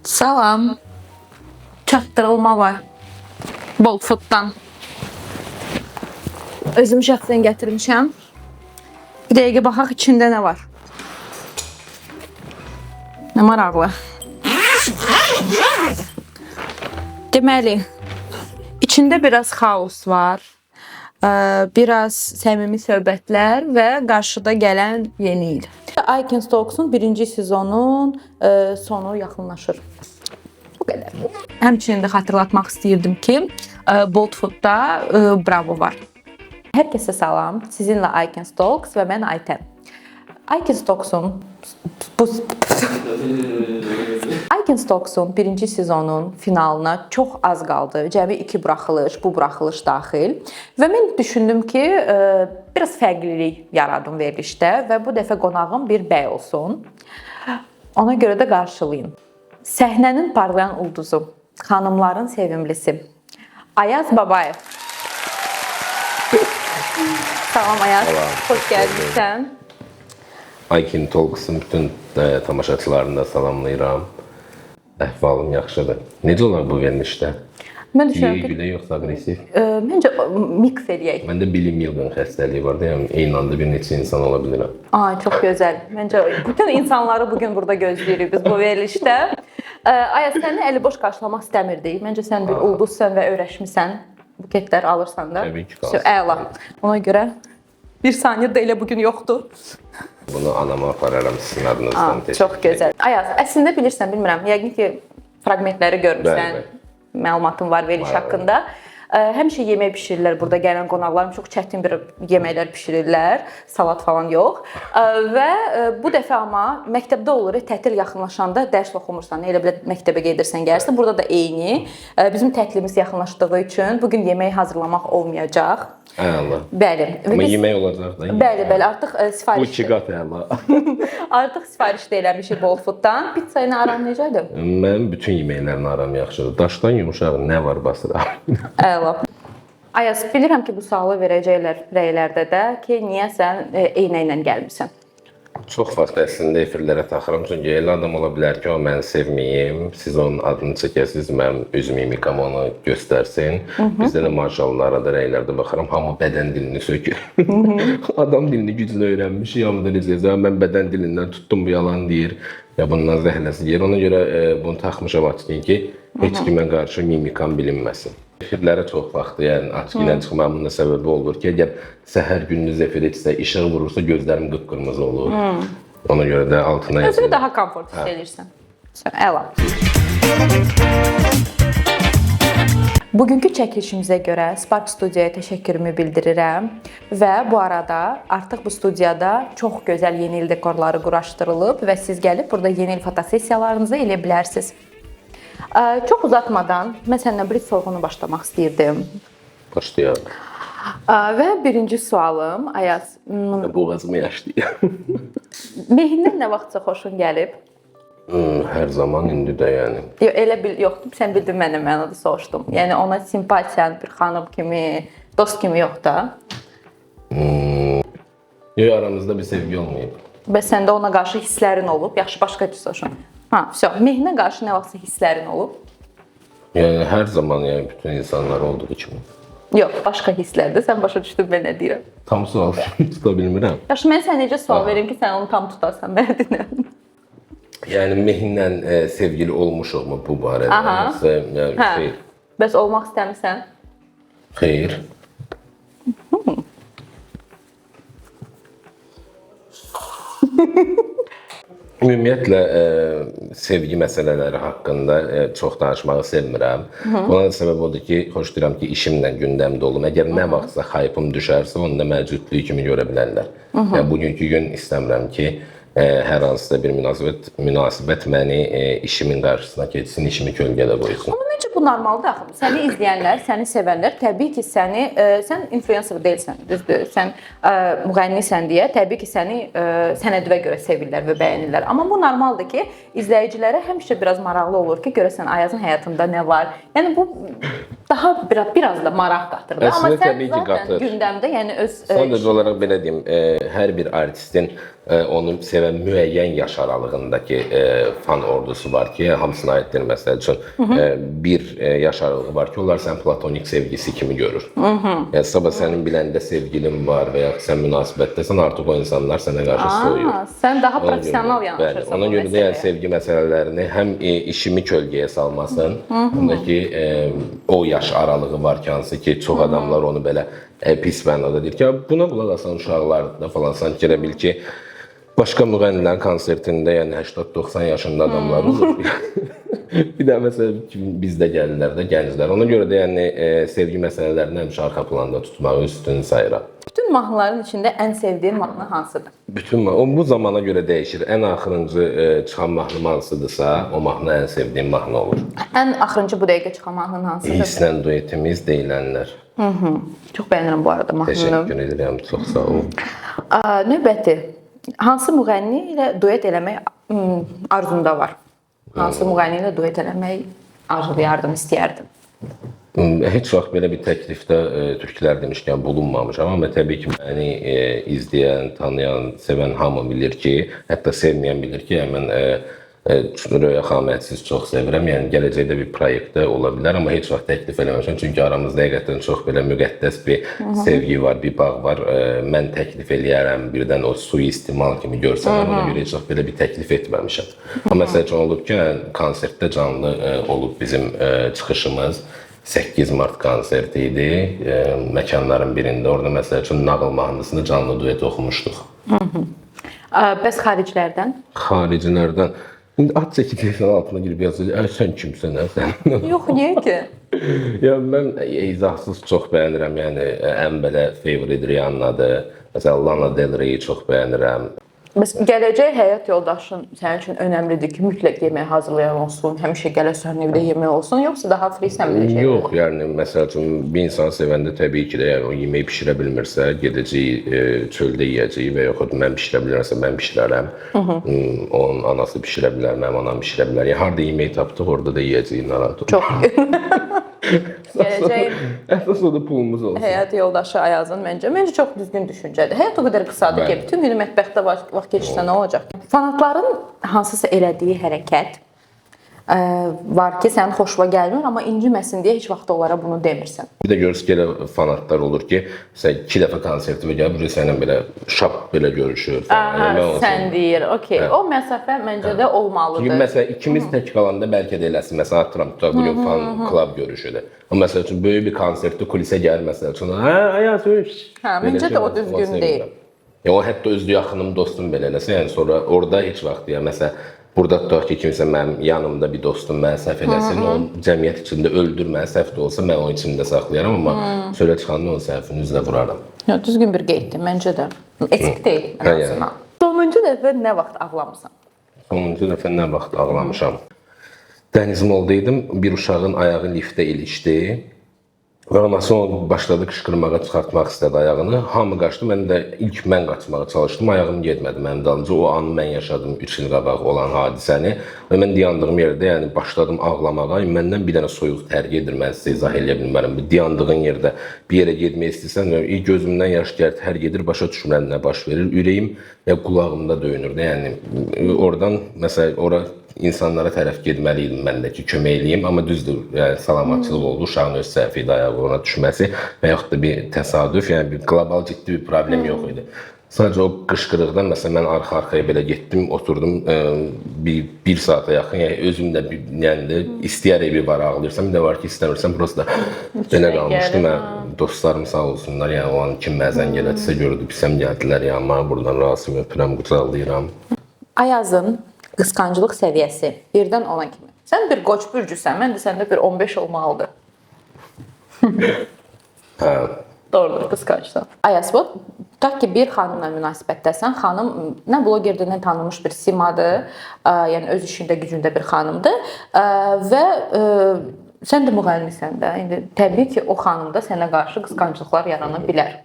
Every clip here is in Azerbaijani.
Salam. Çatdırılma var. Bolfooddan. Özüm şəxsən gətirmişəm. Bir dəqiqə baxaq içində nə var. Nə maraqlı. Deməli, içində biraz xaos var. Biraz səmimi söhbətlər və qarşıda gələn yeni il. Icons Talks'un birinci sezonun sonu yaxınlaşır. Bu qədər. Həmçinin də xatırlatmaq istəyirdim ki, Boltfoodda Bravo var. Hər kəsə salam. Sizinlə Icons Talks və mən Aytən. Icons Talks'un birinci sezonun finalına çox az qaldı. Cəmi 2 buraxılış, bu buraxılış daxil. Və mən düşündüm ki, biraz fərqlilik yaradım verilişdə və bu dəfə qonağım bir bəy olsun. Ona görə də qarşılayın. Səhnənin parlayan ulduzu, xanımların sevimlisi Ayaz Babayev. Salam Ayaz, xoş gəlmişsən. Icons Talks'ın bütün tamaşaçılarını da salamlayıram. Əhvalım yaxşıdır. Necə olar bu verilişdə? Mən düşünürəm ki, gülə yoxsa aqressiv? Məncə mix eləyək. Məndə bilim yılğın xəstəliyi var, deyəm, eyni anda bir neçə insan ola bilirəm. Çox gözəl. Məncə bütün insanları bugün burada gözləyirik biz bu verilişdə. Ayaz, səni əli boş qarşılamaq istəmirdik. Məncə sən bir ulduzsan və öyrəşmisən. Buketlər alırsan da. Təbii ki, qalsın. Əla. Ona görə bir saniyə də elə bugün yoxdur. Bunu anama apararam sizin adınızdan. Çox gözəl. Ayaz, əslində bilirsən, bilmirəm, yəqin ki, fraqmentləri görmüsən, Bəli. məlumatın var veriliş haqqında. Həmişə yemək bişirirlər burada gələn qonaqlarım, çox çətin bir yeməklər bişirirlər, salat falan yox. Və bu dəfə amma məktəbdə oluruq, tətil yaxınlaşanda dərs oxumursan, elə bilə məktəbə gedirsən, gəlirsən. Burada da eyni. Bizim tətilimiz yaxınlaşdığı üçün bu gün yemək hazırlamaq olmayacaq. Əla. Bəli. Amma yemək olacaq da. Bəli, artıq sifariş. Bu 2 qat əla. Artıq sifariş də eləmişik Boltfooddan. Pizza ilə aran necədir? Mənim bütün yeməklərin aram yaxşıdır. Daşdan yumuşaq nə var basıram. Əla. Ayaz, bilirəm ki, bu sualı verəcəklər rəylərdə də ki, niyə sən eynə ilə gəlmirsən? Çox vaxt əslində efirlərə taxıram, çünki elə adam ola bilər ki, o məni sevməyim, siz onun adını çəkəsiniz, mənim üz mimikam onu göstərsin. Bizdə də maşallah arada rəylərdə baxıram, hamı bədən dilini sökür. Adam dilini gücünü öyrənmiş, yamıdır izləyəcəm, mən bədən dilindən tutdum, bu yalan deyir, ya bundan zəhləsi deyir. Ona görə bunu taxmışam açıqlayın ki, heç kimə qarşı mimikam bilinməsin. Efirlərə çox vaxt, yəni açıq ilə çıxmamın da səbəbi olur ki, əgər səhər gündüz efir etsə, işıq vurursa gözlərim qıpqırmızı olur. Ona görə də altına yazılır. Özünü daha komfort hiss edirsən. Əla. Bugünkü çəkilişimizə görə Spark Studiyaya təşəkkürümü bildirirəm və bu arada artıq bu studiyada çox gözəl yeni il dekorları quraşdırılıb və siz gəlib burada yeni il fotosessiyalarınızı eləyə bilərsiniz. Çox uzatmadan mən səndən bir sorğunu başlamaq istəyirdim. Başlayalım. Və birinci sualım, Ayaz. Boğazımı yaşlayır. Mehindən nə vaxtsa xoşun gəlib? Hər zaman indi də yəni. Yox, sən bildin mənə mənada soruşdum. Yəni ona simpatiyan bir xanım kimi, dost kimi yox da. Yox, aramızda bir sevgi olmayıb. Bəs səndə ona qarşı hisslərin olub? Yaxşı, başqa bir soruşum. Mehinə qarşı nə vaxtsa hisslərin olub? Yəni hər zaman yəni bütün insanlar olduğu kimi. Yox, başqa hisslərdə. Sən başa düşdün mən nə deyirəm? Tam sual tuta bilmirəm. Yaxşı, mən sənə necə sual verim ki, sən onu tam tutasan, mənə dinlə. Yəni Mehinlə sevgili olmuşuqmu bu barədə? Xeyr. Bəs olmaq istəmirsən? Xeyr. Ümumiyyətlə sevgi məsələləri haqqında çox danışmağı sevmirəm. Ona da səbəb odur ki, xoşlayıram ki, işimlə gündəmdə olum. Əgər nə vaxtsa hype'ım düşərsə, onu da məcudluq kimi görə bilərlər. Yəni bugünkü gün istəmirəm ki, hər hansısa bir münasibət məni işimin qarşısına keçsin, işimi kölgədə qoysun. Amma necə bu normaldır axı? Səni izləyənlər, səni sevənlər təbii ki, sən influencer deyilsən, düzdür? Sən müğənnisən deyə təbii ki, səni sənədivə görə sevirlər və bəyənirlər. Amma bu normaldır ki, izləyicilərə həmişə biraz maraqlı olur ki, görəsən Ayazın həyatında nə var? Yəni bu daha biraz da maraq qatır. Amma sən zaten gündəmdə, yəni öz sadəcə olaraq belə deyim, hər bir artistin onu sevən müəyyən yaş aralığındakı fan ordusu var ki, hamısına aiddir məsəl üçün. Bir yaş aralığı var ki, onlar sən platonik sevgisi kimi görür. Yəni sabah sənin biləndə sevgilin var və ya sən münasibətdəsən, artıq o insanlar sənə qarşı soyuyur. Sən daha professional yanaşırsan. Ona görə də yəni sevgi məsələlərini həm işimi kölgəyə salmasın, həm də ki o yaş aralığı var ki, hansı ki çox adamlar onu belə pis mənada deyir ki, buna qulaq asan uşaqlarda falan sanki elə bil ki, başqa müğənnilərin konsertində yəni 80-90 yaşında adamlar olur. Bir də məsələn bizdə gəlirlər də gənclər. Ona görə də yəni sevgi məsələlərini həmişə arxa planda tutmağı üstün sayıram. Bütün mahnıların içində ən sevdiyin mahnı hansıdır? Bütün bu zamana görə dəyişir. Ən axırıncı çıxan mahnım hansıdırsa, o mahnı ən sevdiyim mahnı olur. Ən axırıncı bu dəqiqə çıxan mahnın hansıdır? Hisslə duetimiz deyilənlər. Çox bəyənirəm bu arada mahnını. Təşəkkür edirəm, çox sağ olun. Növbəti, hansı müğənni ilə duet eləmək arzunda var? Hansı müğənni ilə duet eləmək arzulayardın, istəyərdin? Heç vaxt belə bir təklifdə türklər demişkən bulunmamışam, amma təbii ki, məni izləyən, tanıyan, sevən hamı bilir ki, hətta sevməyən bilir ki, mən Röya xanımı siz çox sevirəm. Yəni gələcəkdə bir proyektdə ola bilər, amma heç vaxt təklif eləməmişəm. Çünki aramızda həqiqətən çox belə müqəddəs bir sevgi var, bir bağ var. Mən təklif eləyərəm, birdən o sui-istimal kimi görsənlər, ona görə heç vaxt belə bir təklif etməmişəm. Amma məsəl üçün olub ki, konsertdə canlı olub bizim çıxışımız. 8 Mart konserti idi, məkanların birində. Orada məsəl üçün Nağıl mahnısını canlı duet oxumuşduq. Bəs xaricilərdən? Xaricilərdən İndi at çəkilirsən altına girib yazır, sən kimsən, sən? Yox, niyə ki? Ya mən izahsız çox bəyənirəm, yəni ən belə favorite Rihannadır. Məsələn, Lana Del Rey'i çox bəyənirəm. Bəs gələcək həyat yoldaşın sənin üçün önəmlidir ki, mütləq yemək hazırlayan olsun, həmişə gələsən evdə yemək olsun, yoxsa daha free-sən belə şeylər? Yox, yəni məsəl üçün bir insan sevəndə təbii ki də yəni o yemək bişirə bilmirsə, gedəcək çöldə yeyəcək və yaxud mən bişirə bilirəmsə mən bişirərəm. Onun anası bişirə bilər, mənim anam bişirə bilər. Yəni harda yemək tapdıq, orada da yeyəcəyik, narahat olma. Çox. Gələcək əsas o da pulumuz olsun. Həyat yoldaşı Ayazın məncə çox düzgün düşüncədir. Həyat o qədər qısadır ki, bütün günü mətbəxdə vaxt keçirsə nə olacaq? Fanatların hansısa elədiyi hərəkət var ki, sənin xoşuna gəlmir, amma inciməsin deyə heç vaxt onlara bunu demirsən. Bir də görürsün ki, elə fanatlar olur ki, sən 2 dəfə konsertimə gəlib, səninlə belə şap belə görüşür falan. Sən deyir, okey. O məsafə məncə də olmalıdır. Məsələn, ikimiz tək qalanda bəlkə də eləsin. Məsələn, atıram, bugün fan club görüşüdür. Amma məsəl üçün böyük bir konsertdə kulisə gəlir məsəl üçün. Ayaz, məncə də o düzgün deyil. O hətta özü yaxınım, dostum belə eləsə, yəni sonra orada heç vaxt ya məsələn burada tutaq ki, kimsə mənim yanımda bir dostum mənə səhv eləsin, onu cəmiyyət içində öldürmə, səhv də olsa mən onun içində saxlayaram, amma söylə çıxanda onun səhvini üzrə vuraram. Düzgün bir qeyddir, məncə də. Etik deyil, ən azından. Sonuncu dəfə nə vaxt ağlamısan? Sonuncu dəfə nə vaxt ağlamışam? Dəniz moldaydım, bir uşağın ayağı liftdə ilişdi. Və anası onu başladı qışqırmağa, çıxartmaq istədi ayağını. Hamı qaçdı, mən də ilk mən qaçmağa çalışdım. Ayağım getmədi mənim dalınca. O anı mən yaşadım 3 il qabaq olan hadisəni. Və mən dayandığım yerdə, yəni başladım ağlamağa. Məndən bir dənə soyuq tər gedir, mən sizə izah eləyə bilmərəm. Dayandığın yerdə bir yerə getmək istəsən, gözümdən yaş gəlir, tər gedir, başa düşmürəm nə baş verir. Ürəyim və qulağımda döyünürdü. Yəni oradan məsələn ora insanlara tərəf getməli idim mən də ki, kömək eləyim, amma düzdür, yəni salamatçılıq oldu, uşağın öz səhvi idi ayağı ona düşməsi və yaxud da bir təsadüf, yəni bir qlobal ciddi bir problem yox idi. Sadəcə o qışqırıqdan məsələn mən arxa-arxaya belə getdim, oturdum bir saata yaxın, yəni özüm də yəni istəyərək bir var ağlayırsam, bir də var ki, istəmirsən, prosta belə qalmışdım. Dostlarım sağ olsunlar, yəni o an kim məzən gələtsə gördü, pisəm gəldilər yanıma, buradan razıyım, öpürəm, qucaqlayıram. Ayazın qısqanclıq səviyyəsi 1-dən 10-a kimi. Sən bir qoç bürcüsən, mən də səndə bir 15 olmalıdır. Hə. Doğrudur, qısqancsan. Ayaz, tutaq ki, bir xanımla münasibətdəsən. Xanım nə blogerdir, nə tanınmış bir simadır. Yəni öz işində, gücündə bir xanımdır. Və sən də müğənnisən də. İndi təbii ki, o xanımda sənə qarşı qısqanclıqlar yarana bilər.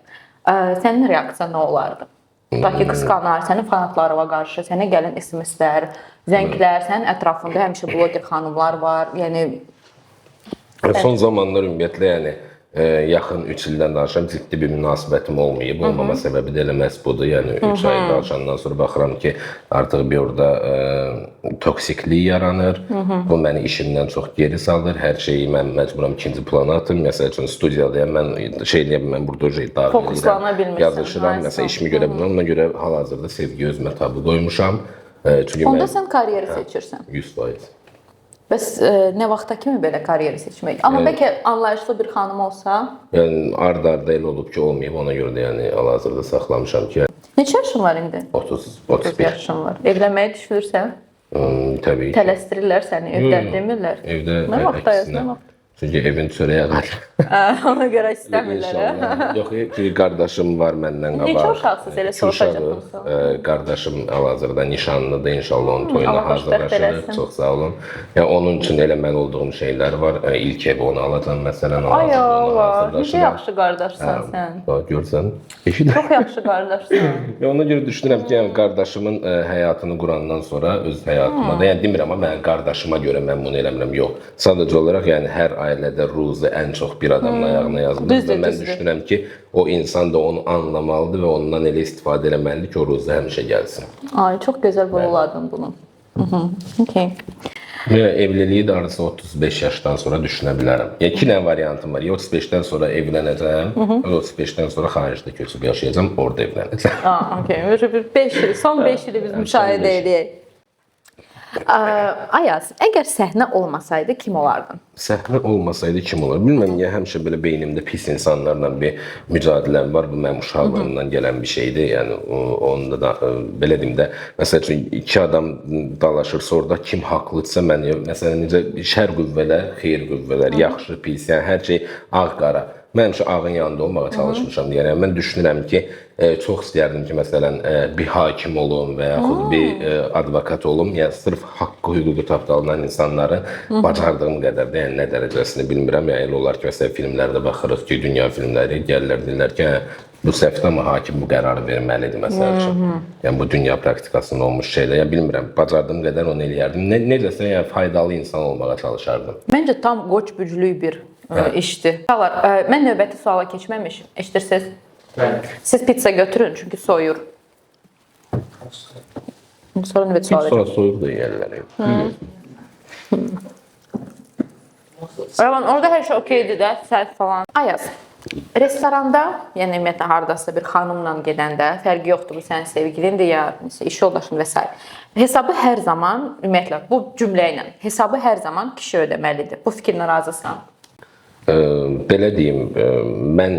Sənin reaksiyan nə olardı? Tutaq ki, qısqanar, sənin fanatlarına qarşı, sənə gələn SMS-lər, zənglər, sənin ətrafında həmişə bloger xanımlar var. Yəni son zamanlar ümumiyyətlə yəni yaxın 3 ildən danışıram, ciddi bir münasibətim olmayıb. Olmama səbəbi də elə məhz budur. Yəni 3 ay danışandan sonra baxıram ki, artıq bir orada toksiklik yaranır. Bu məni işimdən çox geri salır. Hər şeyi mən məcburam ikinci plana atım. Məsəl üçün studiyadayam, mən şey deyə bilməm, burada daxil Fokuslana bilmirsən. Yazışıram, məsələn işimi görə bilmirəm. Ona görə hal-hazırda sevgi özümə tabu qoymuşam. Çünki Onda sən karyeri seçirsən. 100%. Bəs nə vaxta kimi belə karyeri seçmək? Amma bəlkə anlayışlı bir xanım olsa? Yəni ard-arda elə olub ki, olmayıb. Ona görə də yəni hal-hazırda saxlamışam ki, Neçə yaşın var indi? 30, 30 31. yaşın var. Evlənməyə düşünürsən? Təbii ki. Tələsdirirlər səni, evdən demirlər. Evdə Nə vaxtdayız, nə vaxt? Çünki evin çörəyə qalır. Ona görə istəmirlər. İnşallah. Yox, ki qardaşım var məndən qabaq. Neçə uşaqsınız elə soruşacaqsınız? Qardaşım hal-hazırda nişanlıdır. İnşallah onun toyuna Allah xoşbəxt hazırlaşırıq. eləsin. Çox sağ olun. Yəni onun üçün elə mən olduğum şeylər var. İlk evi onu alacağam məsələn. Ay Allah, necə yaxşı qardaşsan sən. Bax görsən. Eşidir. Çox yaxşı qardaşsan. Ona görə düşünürəm ki, yəni qardaşımın həyatını qurandan sonra öz həyatıma da, yəni demirəm amma mən qardaşıma görə mən bunu eləmirəm. Yox. Sadəcə olaraq yəni hər ailədə ruzi ən çox bir adamın ayağına yazılır və mən düşünürəm ki, o insan da onu anlamalıdır və ondan elə istifadə eləməlidir ki, o ruzi həmişə gəlsin. Ay, çox gözəl vurguladın bunu. Okay. Evliliyi də arası 35 yaşdan sonra düşünə bilərəm. Yəni iki dənə variantım var. Ya 35-dən sonra evlənəcəm, ya 35-dən sonra xaricdə köçüb yaşayacağam, orada evlənəcəm. Okay. 5 il, son 5 ili biz müşahidə edək. Ayaz, əgər səhnə olmasaydı kim olardın? Səhnə olmasaydı kim olar? Bilməm niyə həmişə belə beynimdə pis insanlarla bir mücadiləm var. Bu mənim uşaqlığımdan gələn bir şeydir. Yəni onda da belə deyim də, məsəl üçün iki adam dalaşırsa orada kim haqlıdırsa mən məsələn necə şər qüvvələr, xeyir qüvvələr, yaxşı, pis, yəni hər şey ağ-qara. Mən həmişə ağın yanında olmağa çalışmışam. Yəni mən düşünürəm ki, çox istəyərdim ki, məsələn, bir hakim olum və yaxud bir advokat olum. Yəni sırf haqqı, hüququ tapdalınan insanların bacardığım qədər də, yəni nə dərəcəsini bilmirəm. Yəni elə olar ki, məsələn, filmlərdə baxırıq ki, dünya filmləri gəlirlər, deyirlər ki, bu səhvdə amma hakim bu qərarı verməlidir məsəl üçün. Yəni bu dünya praktikasında olmuş şeylər. Yəni bilmirəm, bacardığım qədər onu eləyərdim. Necəsə yəni faydalı insan olmağa çalışardım. Məncə tam qoç güclü bir işdir. Mən növbəti suala keçməmişim. Eşidirsiniz? Siz pizza götürün çünki soyur. Sonra növbəti sual Sonra soyuq da yeyərlər. Orada hər şey okeydir də, səhv falan. Ayaz, restoranda, yəni ümumiyyətlə hardasa bir xanımla gedəndə fərqi yoxdur, bu sənin sevgilindir ya iş yoldaşın və s. Hesabı hər zaman, ümumiyyətlə bu cümlə ilə, hesabı hər zaman kişi ödəməlidir. Bu fikirlə razısan? Belə deyim, mən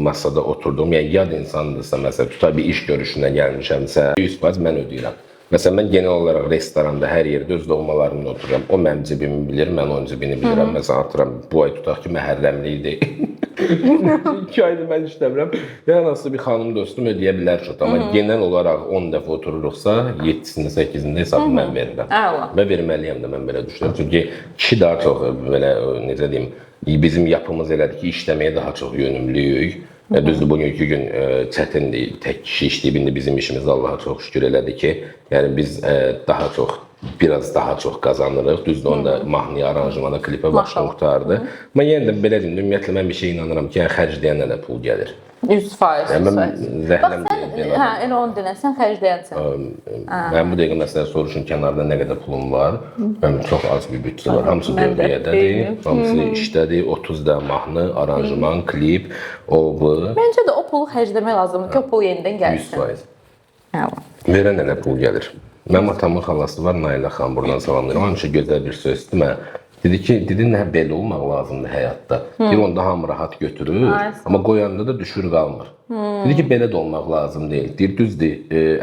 masada oturdum, yəni yad insandırsa, məsələn, tutar bir iş görüşünə gəlmişəmsə, 100% mən ödəyirəm. Məsələn, mən genel olaraq restoranda hər yerdə öz doğmalarımla otururam. O mənim cibimi bilir, mən onun cibini bilirəm. Məsələn, atıram, bu ay tutaq ki, məhərrəmlik idi. 2 aydır mən işləmirəm. Yəni, nasıl bir xanım dostum ödəyə bilər çox. Amma genel olaraq 10 dəfə otururuqsa, 7-sində, 8-də hesabı mən verirəm. Və verməliyəm də mən belə düşünürəm. Çünki kişi daha çox, belə, necə deyim, bizim yapımız elədir ki, işləməyə daha çox yönümlüyük. Düzdür, bugünkü gün çətindir, tək kişi işləyib, indi bizim işimiz Allaha çox şükür elədir ki, yəni biz biraz daha çox qazanırıq. Düzdür, onda mahnıya, aranjmana, klipə başdan qutardı. Amma yenə də belə deyim, ümumiyyətlə mən bir şey inanıram ki, xərcləyənlə də pul gəlir. 100%. Yəni, mən zəhləm deyil. Elə onu deyilən, sən xərcləyənsən. Mən bu dəqiqə məsələn soruşun kənarda nə qədər pulum var. Mənim çox az bir bütçə var. Hamısı dövriyyədədir, hamısı işdədir. 30 da mahnı, aranjman, klip, o bu. Məncə də o pulu xərcləmək lazımdır ki, o pul yenidən gəlsin. 100%. Verən elə pul gəlir. Mənim atamın xalası var, Nailə xan, buradan salamlayıram. Həmişə gözəl bir sözdür mənə. Dedi, nə belə olmaq lazımdır həyatda. Deyir, onda hamı rahat götürür, amma qoyanda da düşür qalmır. Dedi ki, belə də olmaq lazım deyil. Deyir, düzdür,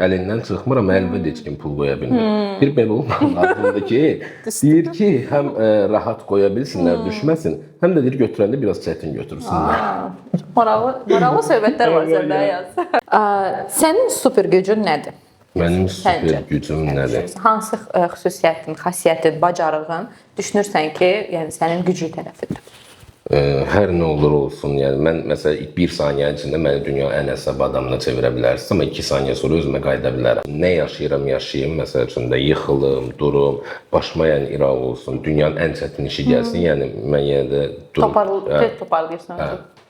əlindən çıxmır, amma əlbəttə heç kim pul qoya bilmir. Deyir, belə olmaq lazımdır ki, deyir ki, həm rahat qoya bilsinlər, düşməsin, həm də deyir, götürəndə biraz çətin götürsünlər. Maraqlı söhbətlər var səndə, Ayaz. Sənin super gücün nədir? Mənim super gücüm nədir? Hansı xüsusiyyətin, xasiyyətin, bacarığın düşünürsən ki, yəni sənin güclü tərəfidir? Hər nə olur olsun, yəni mən məsələn 1 saniyə içində məni dünya ən əsəb adamına çevirə bilərsiniz, amma 2 saniyə sonra özümə qayıda bilərəm. Nə yaşayıram, yaşayım, məsəl üçün də yıxılım, durum, başıma yəni iraq olsun, dünyanın ən çətin işi gəlsin, yəni mən yenə də Toparlayırsan.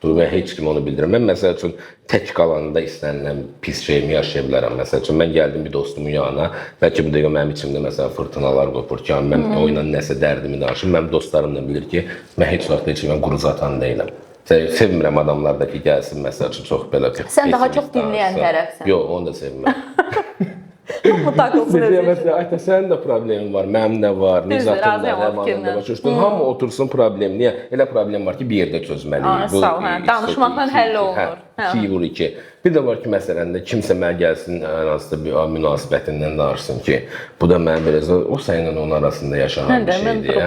Və heç kim onu bildirmir. Mən məsəl üçün tək qalanda istənilən pis şeyimi yaşaya bilərəm. Məsəl üçün mən gəldim bir dostumun yanına, bəlkə bu dəqiqə mənim içimdə məsələn fırtınalar qopur ki, mən o ilə nəsə dərdimi danışım. Mənim dostlarım da bilir ki, mən heç vaxt heç mən quru zatan deyiləm. Sevmirəm adamlar da ki, gəlsin məsəl üçün çox belə. Sən daha çox dinləyən tərəfsən. Yox, onu da sevmirəm. Bu takılsın özü. Məsələn, sənin də problemin var, mənim də var, Nizatın da, Rəvanın da var. Hamı otursun problem. Niyə? Elə problem var ki, bir yerdə çözməliyik. Sağ ol, danışmaqla həll olunur. 2 vur 2. Bir də var ki, məsələn də kimsə mənə gəlsin, hansısa bir münasibətindən danışsın ki, bu da mənim belə, o səninlə onun arasında yaşanan bir şeydir.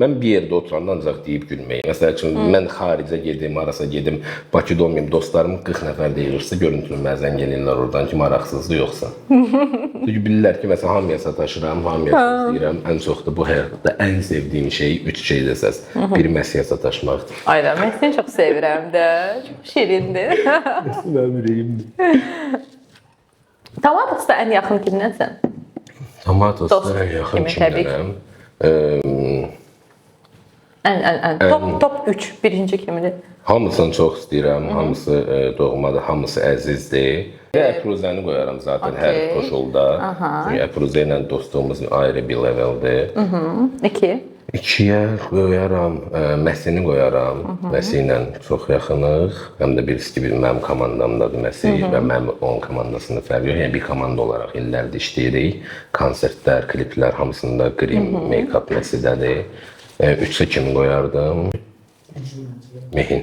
Mən bir yerdə oturanda ancaq deyib gülməyim. Məsəl üçün, mən xaricə gedim, arasa gedim, Bakıda olmayım, dostlarım 40 nəfər deyilirsə, görüntülü məzən gəlirlər oradan ki, maraqsızdır yoxsa. Çünki bilirlər ki, məsələn, hamıya sataşıram, hamıya sözləyirəm. Ən çox da bu həyatda ən sevdiyim şey 3 şey desəz. Biri Məsiyə sataşmaqdır. Ayda, Məsini çox sevirəm də, çox şirindir. Mənim ürəyimdir. Tomatos da ən yaxın kimdənsən? Tomatos da ən yaxın kimdənəm. Top 3, birinci kimidir? Hamısını çox istəyirəm, hamısı doğmadır, hamısı əzizdir. Əpruzəni qoyaram zaten hər koşulda. Çünki Əpruzə ilə dostluğumuz ayrı bir leveldir. 2. 2-yə qoyaram, Məsini qoyaram. Məsi ilə çox yaxınıq. Həm də birisi ki, mənim komandamdadır Məsi və mənim onun komandasında fərq yox. Yəni bir komanda olaraq illərdir işləyirik. Konsertlər, kliplər hamısında Grim, Make-up Məsidədir. 3-ə kimi qoyardım? Mehin.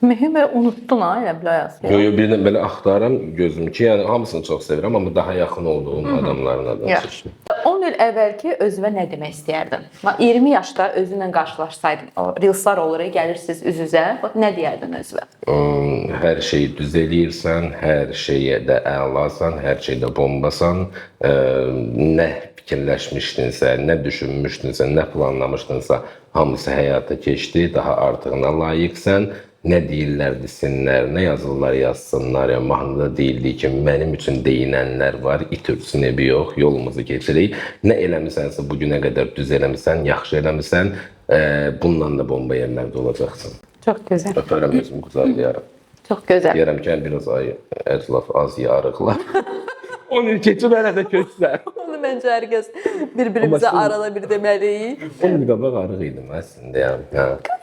Mühüm və unuttun ha, elə biləyiz. Yox, birdən belə axtarıram gözüm ki, yəni hamısını çox sevirəm, amma daha yaxın olduğum adamlarla da seçdim. 10 il əvvəlki özünə nə demək istəyərdin? 20 yaşda özünlə qarşılaşsaydın, reelslar olur, gəlirsiniz üz-üzə, nə deyərdin özünə? Hər şeyi düz eləyirsən, hər şeyə də əlasan, hər şeydə bombasan, nə fikirləşmişdinsə, nə düşünmüşdünsə, nə planlamışdınsa, hamısı həyata keçdi, daha artığına layiqsən. Nə deyirlər desinlər, nə yazırlar yazsınlar. Yəni, mahnıda deyildiyi ki, mənim üçün deyinənlər var, itirsin evi yox, yolumuzu keçirik. Nə eləmisənsə, bugünə qədər düz eləmisən, yaxşı eləmisən, bundan da bomba yerlərdə olacaqsın. Çox gözəl. Öpərəm özümü qucaqlayarım. Çox gözəl. Deyərəm ki, biraz əclaf az yarıqlar. 10 il keçib hələ də köçlər. Onu məncə hər kəs bir-birimizə arada bir deməliyik. 10 il qabaq arıq idim əslində.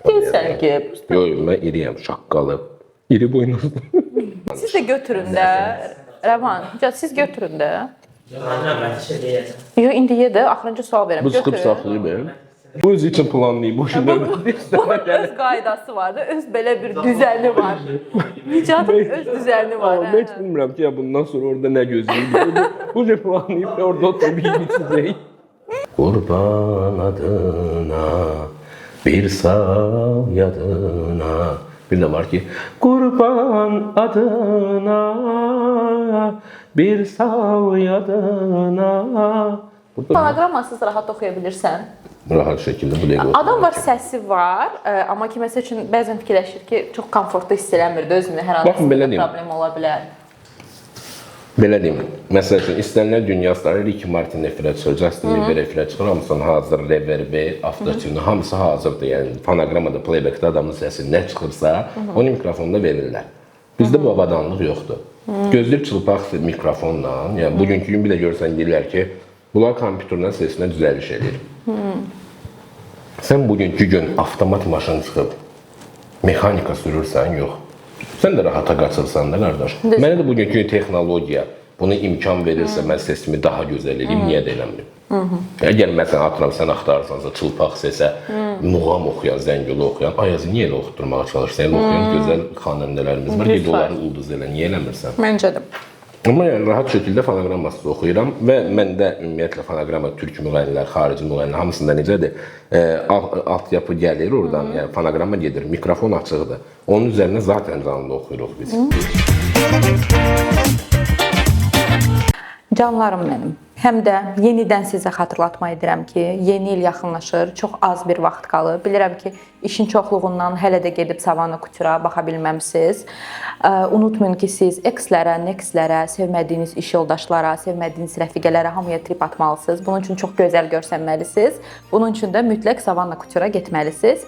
Deyilsən ki. Yox, mən iriyəm, şaqqalı, iri boynuzlu. Siz də götürün də, Rəvan, siz götürün də. Yox, indi ye də, axırıncı sual verəm. Bu sıxıb saxlayıb, bu öz üçün planlayıb, boşuna bunun öz qaydası var da, öz belə bir düzəni var. Nicatın öz düzəni var. Mən heç bilmirəm ki, bundan sonra orada nə gözləyib. Bu cür planlayıb da orada oturub içəcək. Qurban adına, bir sağ yadına. Bir də var ki, qurban adına, bir sağ yadına. Fonoqramasız rahat oxuya bilirsən. Rahat şəkildə bu dəqiqə. Adam var, səsi var, amma ki, məsəl üçün bəzən fikirləşir ki, çox komfortlu hiss eləmirdi özünü, hər hansı bir problem ola bilər. Belə deyim, məsəl üçün, istənilən dünya starı Ricky Martin efirə çıxır, Justin Bieber efirə çıxır, hamısının hazır, reverbi, автotune, hamısı hazırdır. Yəni, fonogramada, playbackdə adamın səsi nə çıxırsa, onu mikrofonda verirlər. Bizdə bu avadanlıq yoxdur. Gözləyib çılpaq mikrofonla, yəni bugünkü gün bir də görsən deyirlər ki, bunlar kompüterdən sesinə düzəliş edir. Sən bugünkü gün avtomat maşın çıxıb, mexanika sürürsən, yox. Sən də rahata qaçırsan da, qardaş. Mənə də bugünkü texnologiya buna imkan verirsə, mən sesimi daha gözəl edeyim, niyə də eləmirim? Əgər məsələn, atıram, sən axtarırsansa, çılpaq səsə, muğam oxuyan, zəngili oxuyan, Ayazı niyə elə oxuturmağa çalışırsan? Oxuyan gözəl xanəndələrimiz var, ki, onları ulduz elə, niyə eləmirsən? Məncə də. Amma yəni, rahat şəkildə fonoqramasız oxuyuram və məndə ümumiyyətlə fonoqrama türk müğənnilər, xarici müğənnilər hamısında necədir? Altyapı gəlir oradan, yəni fonoqrama gedir, mikrofon açıqdır. Onun üzərinə zaten canlı oxuyuruq biz. Canlarım mənim. həm də yenidən sizə xatırlatma edirəm ki, yeni il yaxınlaşır, çox az bir vaxt qalıb. Bilirəm ki, işin çoxluğundan hələ də gedib Savana Couture-a baxa bilməmisiniz. Unutmayın ki, siz ex-lərə, next-lərə, sevmədiyiniz iş yoldaşlara, sevmədiyiniz rəfiqələrə hamıya trip atmalısınız. Bunun üçün çox gözəl görsənməlisiniz. Bunun üçün də mütləq Savana Couture-a getməlisiniz.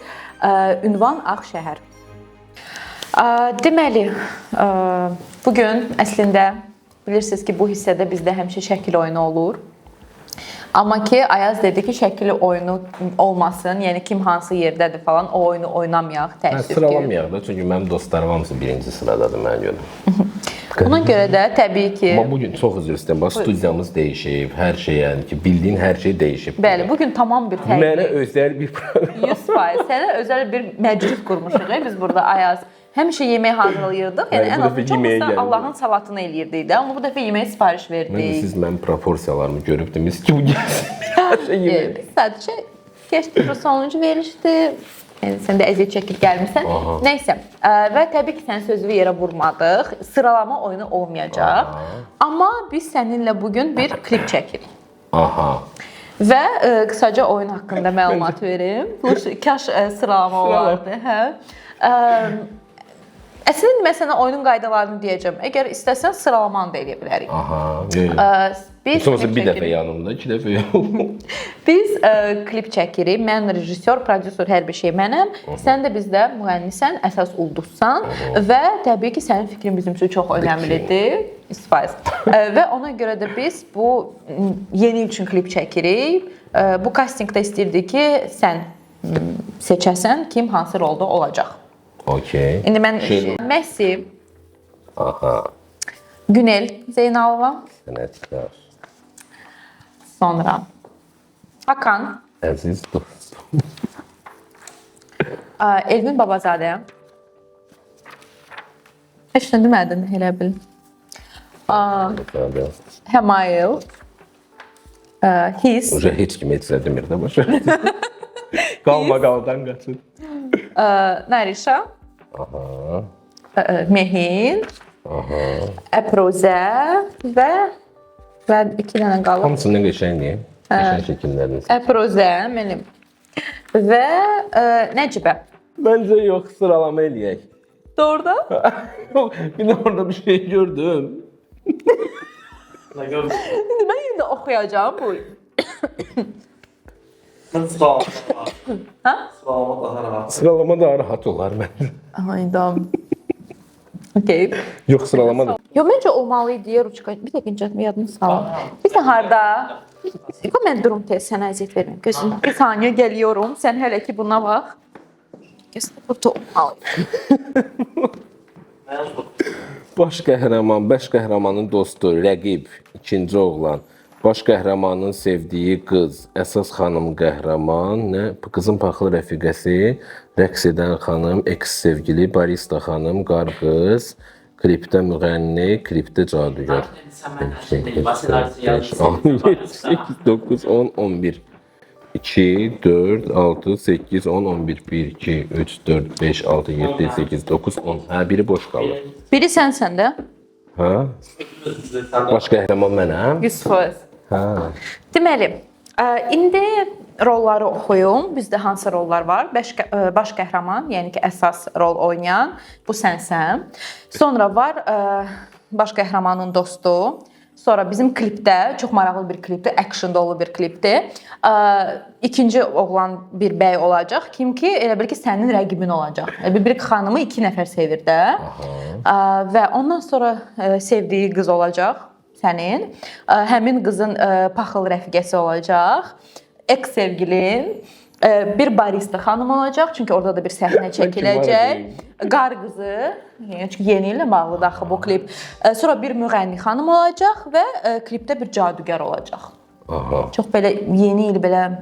Ünvan Ağşəhər. Deməli, bugün əslində bilirsiniz ki, bu hissədə bizdə həmişə şəkil oyunu olur. Amma ki, Ayaz dedi ki, şəkil oyunu olmasın, yəni kim hansı yerdədir falan, o oyunu oynamayaq, təəssüf ki. Sıralamayaq da, çünki mənim dostlarım hamısı birinci sıradadır mənə görə. Buna görə də təbii ki... Amma bugün çox üzr istəyirəm, studiyamız dəyişib, hər şey, yəni ki, bildiyin hər şey dəyişib. Bəli, bugün tamam bir fərqli. Mənə özəl bir proqram. 100%. Sənə özəl bir məclis qurmuşuq, biz burada Ayaz. Həmişə yemək hazırlayırdıq, yəni ən azı çoxsa Allahın salatını eləyirdik də, amma bu dəfə yemək sifariş verdik. Siz mənim proporsiyalarımı görübdünüz ki, bu gəlsin, hər şey yemək. Biz sadəcə keçdik, bu sonuncu verilişdir, yəni sən də əziyyət çəkib gəlmirsən. Nəysə, və təbii ki, sən sözü yerə vurmadıq, sıralama oyunu olmayacaq, amma biz səninlə bugün bir klip çəkirik. Və qısaca oyun haqqında məlumat verim. Kaş sıralama olardı. Əslində mən sənə oyunun qaydalarını deyəcəm. Əgər istəsən sıralamanı da edə bilərik. Sonrası bir dəfə yanımda, iki dəfə yox. Biz klip çəkirik. Mən rejissor, prodüser, hər bir şey mənəm. Sən də bizdə müğənnisən, əsas ulduzsan və təbii ki, sənin fikrin bizim üçün çox önəmlidir. Və ona görə də biz bu yeni il üçün klip çəkirik. Bu castingdə istəyirdik ki, sən seçəsən kim hansı rolda olacaq. Okey. İndi mən Messi, Günel Zeynalova, sənətkar, sonra Hakan, əziz dostum, Elvin Babazadə. Heç nə demədin, elə bil. Həmayil, His. Uca heç kim heç nə demir də başa. Qalma-qaldan qaçır. Narişa, Mehin, Əprozə və iki dənə qalıb. Hamısını qəşəngdir. Qəşəng şəkilləriniz. Əprozə mənim və Nəcibə. Məncə yox, sıralama eləyək. Doğrudan? Bir də orada bir şey gördüm. Nə gördün? İndi mən yine oxuyacağım bu. Sıralama daha rahat. Sıralama daha rahat olar məndə. Hayda. Okey. Yox, sıralama da. Yo, məncə olmalıydı Ruçka. Bir dəqiqə yadını salın. Bir də harda? Mən durum tez sənə əziyyət verməyim. Gözüm bir saniyə gəliyorum. Sən hələ ki buna bax. Gözüm burada olmalıydı. Baş qəhrəman, baş qəhrəmanın dostu, rəqib, ikinci oğlan. Baş qəhrəmanın sevdiyi qız, əsas xanım qəhrəman, qızın paxıl rəfiqəsi, rəqs edən xanım, eks-sevgili, barista xanım, qarqız, klipdə müğənni, klipdə cadügər. 8, 9, 10, 11. 2, 4, 6, 8, 10, 11, 1, 2, 3, 4, 5, 6, 7, 8, 9, 10. Hə, biri boş qalır. Biri sənsən də. Hə? Baş qəhrəman mənəm. 100%. Hə. Deməli, indi rolları oxuyum. Bizdə hansı rollar var? Baş qəhrəman, yəni ki, əsas rol oynayan bu sənsən. Sonra var baş qəhrəmanın dostu. Sonra bizim klipdə, çox maraqlı bir klipdir, action dolu bir klipdir. İkinci oğlan bir bəy olacaq. Kim ki, elə bil ki, sənin rəqibin olacaq. Bir xanımı 2 nəfər sevir də. Və ondan sonra sevdiyi qız olacaq sənin. Həmin qızın paxıl rəfiqəsi olacaq. Eks-sevgilin. Bir barista xanım olacaq, çünki orada da bir səhnə çəkiləcək. Qar qızı, çünki yeni ilə bağlıdır axı bu klip. Sonra bir müğənni xanım olacaq və klipdə bir cadügər olacaq. Çox belə yeni il belə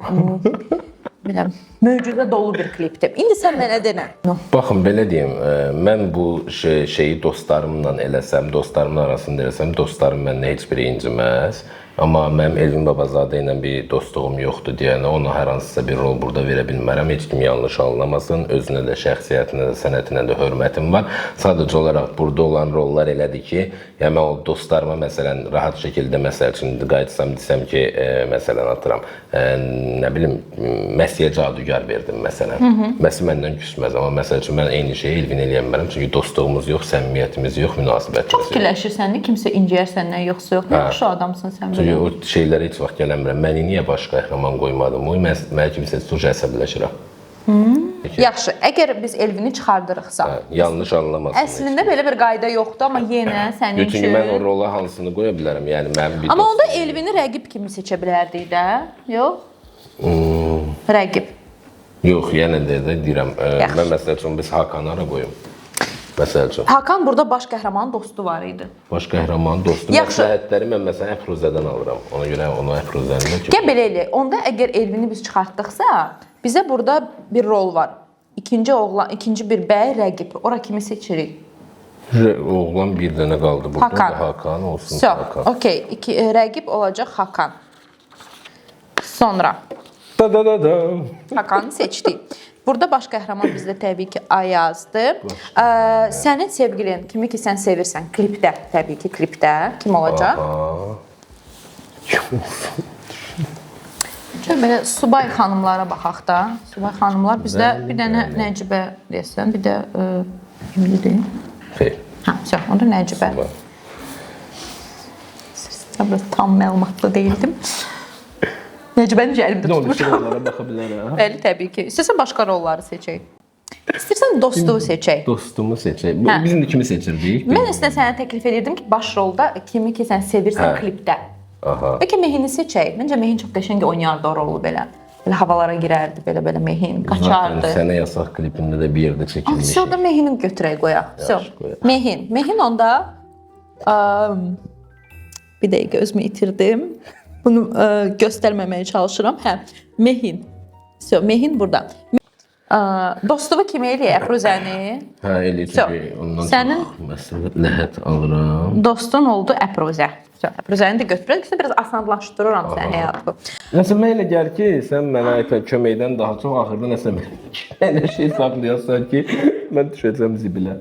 möcüzə dolu bir klipdir. İndi sən mənə denə. Baxın, belə deyim, mən bu şeyi dostlarımla eləsəm, dostlarımın arasında eləsəm, dostlarım məndən heç biri inciməz. Amma mənim Elvin Babazadə ilə bir dostluğum yoxdur deyənə ona hər hansısa bir rol burada verə bilmərəm. Heç kim yanlış anlamasın. Özünə də, şəxsiyyətinə də, sənətinə də hörmətim var. Sadəcə olaraq burada olan rollar elədir ki, yəni mən o dostlarıma məsələn rahat şəkildə məsəl üçün qayıtsam desəm ki, məsələn atıram, nə bilim, Məsiyə cadugar verdim məsələn. Məsi məndən küsməz, amma məsəl üçün mən eyni şeyi Elvin eləyə bilmərəm. Çünki dostluğumuz yox, səmimiyyətimiz yox, münasibətimiz yox. Fikirləşirsən də kimsə inciyər səndən yoxsa yox. Nə yaxşı adamsın sən. Çünki o şeylərə heç vaxt gəlmirəm. Məni niyə baş qəhrəman qoymadın? Mən kimsə çox əsəbləşirəm. Yaxşı, əgər biz Elvini çıxardırıqsa, yanlış anlamasın. əslində belə bir qayda yoxdur, amma yenə sənin üçün. Çünki mən o rola hansını qoya bilərəm? Yəni mənim bir Amma onda Elvini rəqib kimi seçə bilərdik də, yox? Rəqib. Yox, yenə də deyirəm, mən məsəl üçün biz Hakanı ara qoyum. Məsəl üçün. Hakan burada baş qəhrəmanın dostu var idi. Baş qəhrəmanın dostu məsləhətləri mən məsələn Əfruzədən alıram. Ona görə onu Əfruzədən ki. Gəl belə elə. Onda əgər Elvini biz çıxartdıqsa, bizə burada bir rol var. İkinci oğlan, ikinci bir bəy rəqib. Ora kimi seçirik? Oğlan bir dənə qaldı burada. Hakan. Hakan olsun. So, Hakan. okey. Rəqib olacaq Hakan. Sonra Da. Hakanı seçdik. Burada baş qəhrəman bizdə təbii ki Ayazdır. Sənin sevgilin, kimi ki sən sevirsən, klipdə, təbii ki klipdə kim olacaq? Şöyle belə subay xanımlara baxaq da. Subay xanımlar bizdə bir dənə Nəcibə deyəsən, bir də kimdir? Xeyr. Hə, so, onda Nəcibə. Sizə tam məlumatlı deyildim. Nəcibəni cərimdə tutmuşam. Onlara baxa bilərəm. Bəli, təbii ki. İstəsən başqa rolları seçək. İstərsən dostu seçək. Dostumu seçək. Biz indi kimi seçirdik? Mən əslində sənə təklif edirdim ki, baş rolda kimi ki sən sevirsən klipdə. Aha. Bəlkə Mehini seçək. Məncə Mehin çox qəşəng oynayardı o rolu belə. Belə havalara girərdi, belə Mehin qaçardı. Sənə yasaq klipində də bir yerdə çəkilmiş. Sonra Mehini götürək qoyaq. Mehin onda bir dəqiqə özümü itirdim. Bunu göstərməməyə çalışıram. Hə, Mehin. Mehin burada. Dostumu kimi eləyək Əfruzəni? Hə, eləyəcək. Ondan Sənin məsləhət alıram. dostun oldu Əfruzə. Əfruzəni də götürək. Biraz asanlaşdırıram sənin həyatını. Nəsə mən elə gəlir ki, sən mənə köməkdən daha çox axırda nəsə elə şey saxlayasan ki, mən düşəcəm zibilə.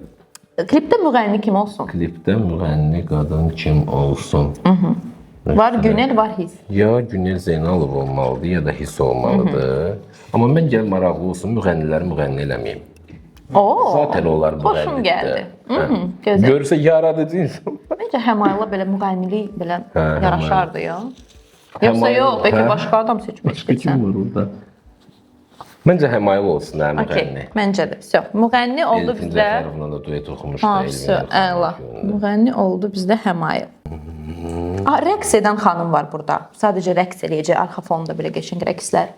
Klipdə müğənni kim olsun? Klipdə müğənni qadın kim olsun? Var Günel, var His. Ya Günel Zeynalov olmalıdır, ya da His olmalıdır. Amma mən gəl maraqlı olsun, müğənniləri müğənni eləməyim. Zaten onlar müğənnidir. Xoşum gəldi. Gözəl. Görsə yaradıcı insan. Məncə Həmayla belə müğənnilik belə yaraşardı ya. Yoxsa yox, bəlkə başqa adam seçmək Başqa kim istəyirsən. var orada? Məncə Həmayla olsun, hə, müğənni. Məncə də. So, müğənni oldu Elfin bizdə. Cəfərovla da duet oxumuşdu. Əla. Müğənni oldu bizdə Həmayla. Rəqs edən xanım var burada. Sadəcə rəqs eləyəcək, arxa fonda belə qəşəng rəqslər.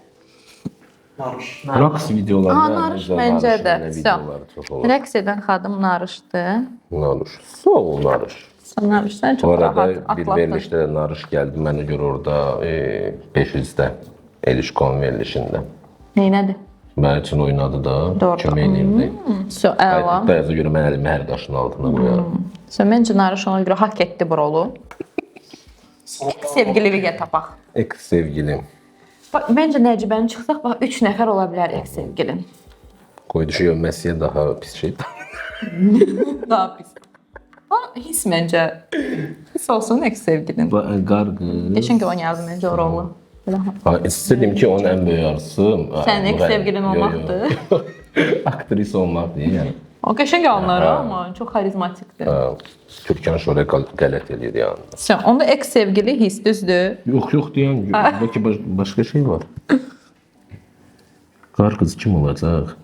Naruş. Raks videoları. Naruş məncə də. Rəqs edən xanım Narışdır. Naruş. Sağ ol Naruş. Naruş sən Bu çox arada rahat bir atlatdın. verilişdə də Naruş gəldi. Mənə görə orada 500-də Elişkon verilişində. Neynədir? Mənim üçün oynadı da. Doğru. Kömək eləyirdi. So, əla. Bəyaza görə mən əlimi hər daşın altına qoyarım. So, məncə Narış ona görə haqq etdi bu rolu. Sevgili Vigə tapaq. Eks sevgilim. Məncə Nəcibəni çıxsaq, 3 nəfər ola bilər eks sevgilin. Qoy düşüyor Məsiyə daha pis şey. Daha pis. His məncə. His olsun eks sevgilin. Qarqız. Qəşəng oynayardı məncə o rolu. İstədim ki, onun ən böyük arzusu Sənin eks sevgilin olmaqdır. Aktrisa olmaq deyə, yəni. O qəşəng anları, amma çox xarizmatikdir. Türkan Şoray qələt edir yəni. Sən onda eks sevgili his düzdür. Yox deyən, bəlkə başqa şey var. Qarqız kim olacaq?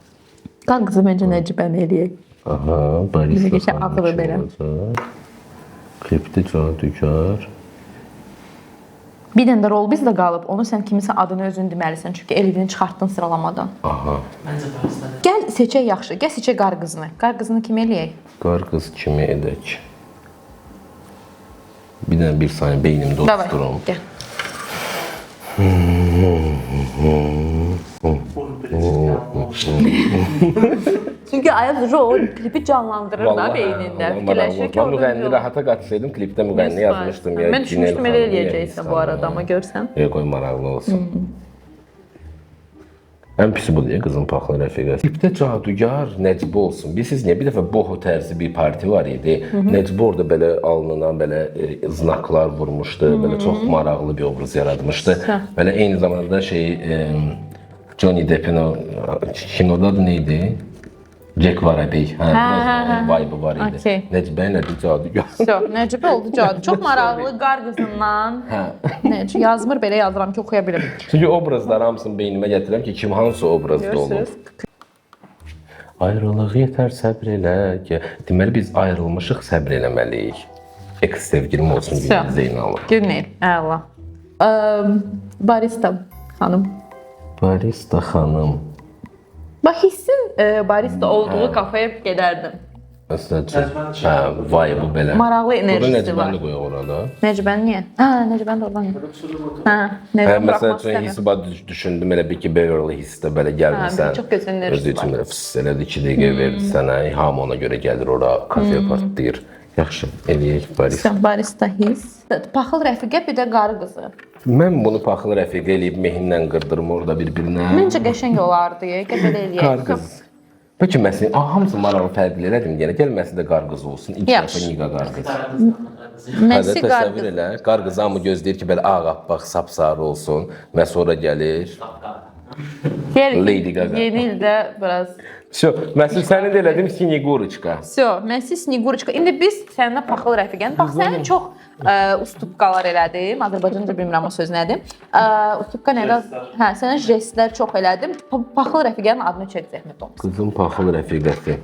Qızı məncə Nəcibəni eləyək. Aha, Baris. Bizə keçən ağılı belə. Klipdə cadugar. Bir dənə də rol bizdə qalıb. Onu sən kimisə adını özün deməlisən. Çünki Elvini çıxartdın sıralamadan. Aha. Məncə Parisdə. Gəl seçək yaxşı. Gəl seçək Qarqızını. Qarqızını kim eləyək? Qarqız kimi edək. Bir dənə bir saniyə beynimdə Davay. oturum. Gəl. Çünki Çünki Ayaz o klipi canlandırır da beynində. Fikirləşir ki, Müğənni rahata qaçsaydım, klipdə müğənni yazmışdım. Mən düşünmüşdüm elə eləyəcəksən bu arada, amma görsən. Qoy maraqlı olsun. Ən pisi budur ya, qızın paxlı rəfiqəsi. Klipdə cadugar Nəcibə olsun. Bilirsiniz niyə? Bir dəfə boho tərzi bir parti var idi. Nəcibə orada belə alnına belə znaklar vurmuşdu. Belə çox maraqlı bir obraz yaratmışdı. Belə eyni zamanda Johnny Depp'in o kinoda adı neydi? Jack Varabey. Vibe'ı var idi. Okay. Nəcibə nədir cadugar? Nəcibə oldu cadı. Çox maraqlı qar qızından. Necə yazmır, belə yazıram ki, oxuya bilim. Çünki obrazları hamısını beynimə gətirirəm ki, kim hansı obrazda olur. Ayrılıq yetər səbr elə ki. Deməli biz ayrılmışıq, səbr eləməliyik. Ex sevgilim olsun Günel Zeynalov. Günel, əla. Barista xanım. Barista xanım. Bax, hissin barista olduğu kafeye gedərdim. Məsələn, vay bu belə. Maraqlı enerjisi var. Necibəni də qoyaq orada. Necibəni niyə? Necibəni də oradan. Məsələn, hissi düşündüm elə bir ki, Beverly Hills'də belə gəlmirsən. Çox gözəl enerjisi özü üçün belə fıs elədi, 2 dəqiqə verdi sənə. Hamı ona görə gəlir ora, kafeyə partlayır. Yaxşı, eləyək barista. Barista hiss. Paxıl rəfiqə, bir də qarı qızı. Mən bunu paxıl rəfiqə eləyib mehinlə qırdırım orada bir-birinə. Məncə qəşəng olardı, belə eləyək. Qar qız. Peki məsələn, hamısı maraqlı fərqli elədim. Gəlməsi də qar qız olsun. İlk dəfə Niqa qar qız. Məsi qar Təsəvvür elə. Qar qız hamı gözləyir ki, belə ağappaq, sapsarı olsun və sonra gəlir. Lady Gaga. Yeni ildə biraz... Məsələn, səni də elədim Sneguriçka. Məsi Sneguriçka. İndi biz səninlə paxıl rəfiqən. Bax, sənin çox ustupqalar elədim. Azərbaycanca bilmirəm o söz nədir. Ustupqa nədir? Sənin jestlər çox elədim. Paxıl rəfiqənin adını çək zəhmət olmasın. Qızın paxıl rəfiqəsi.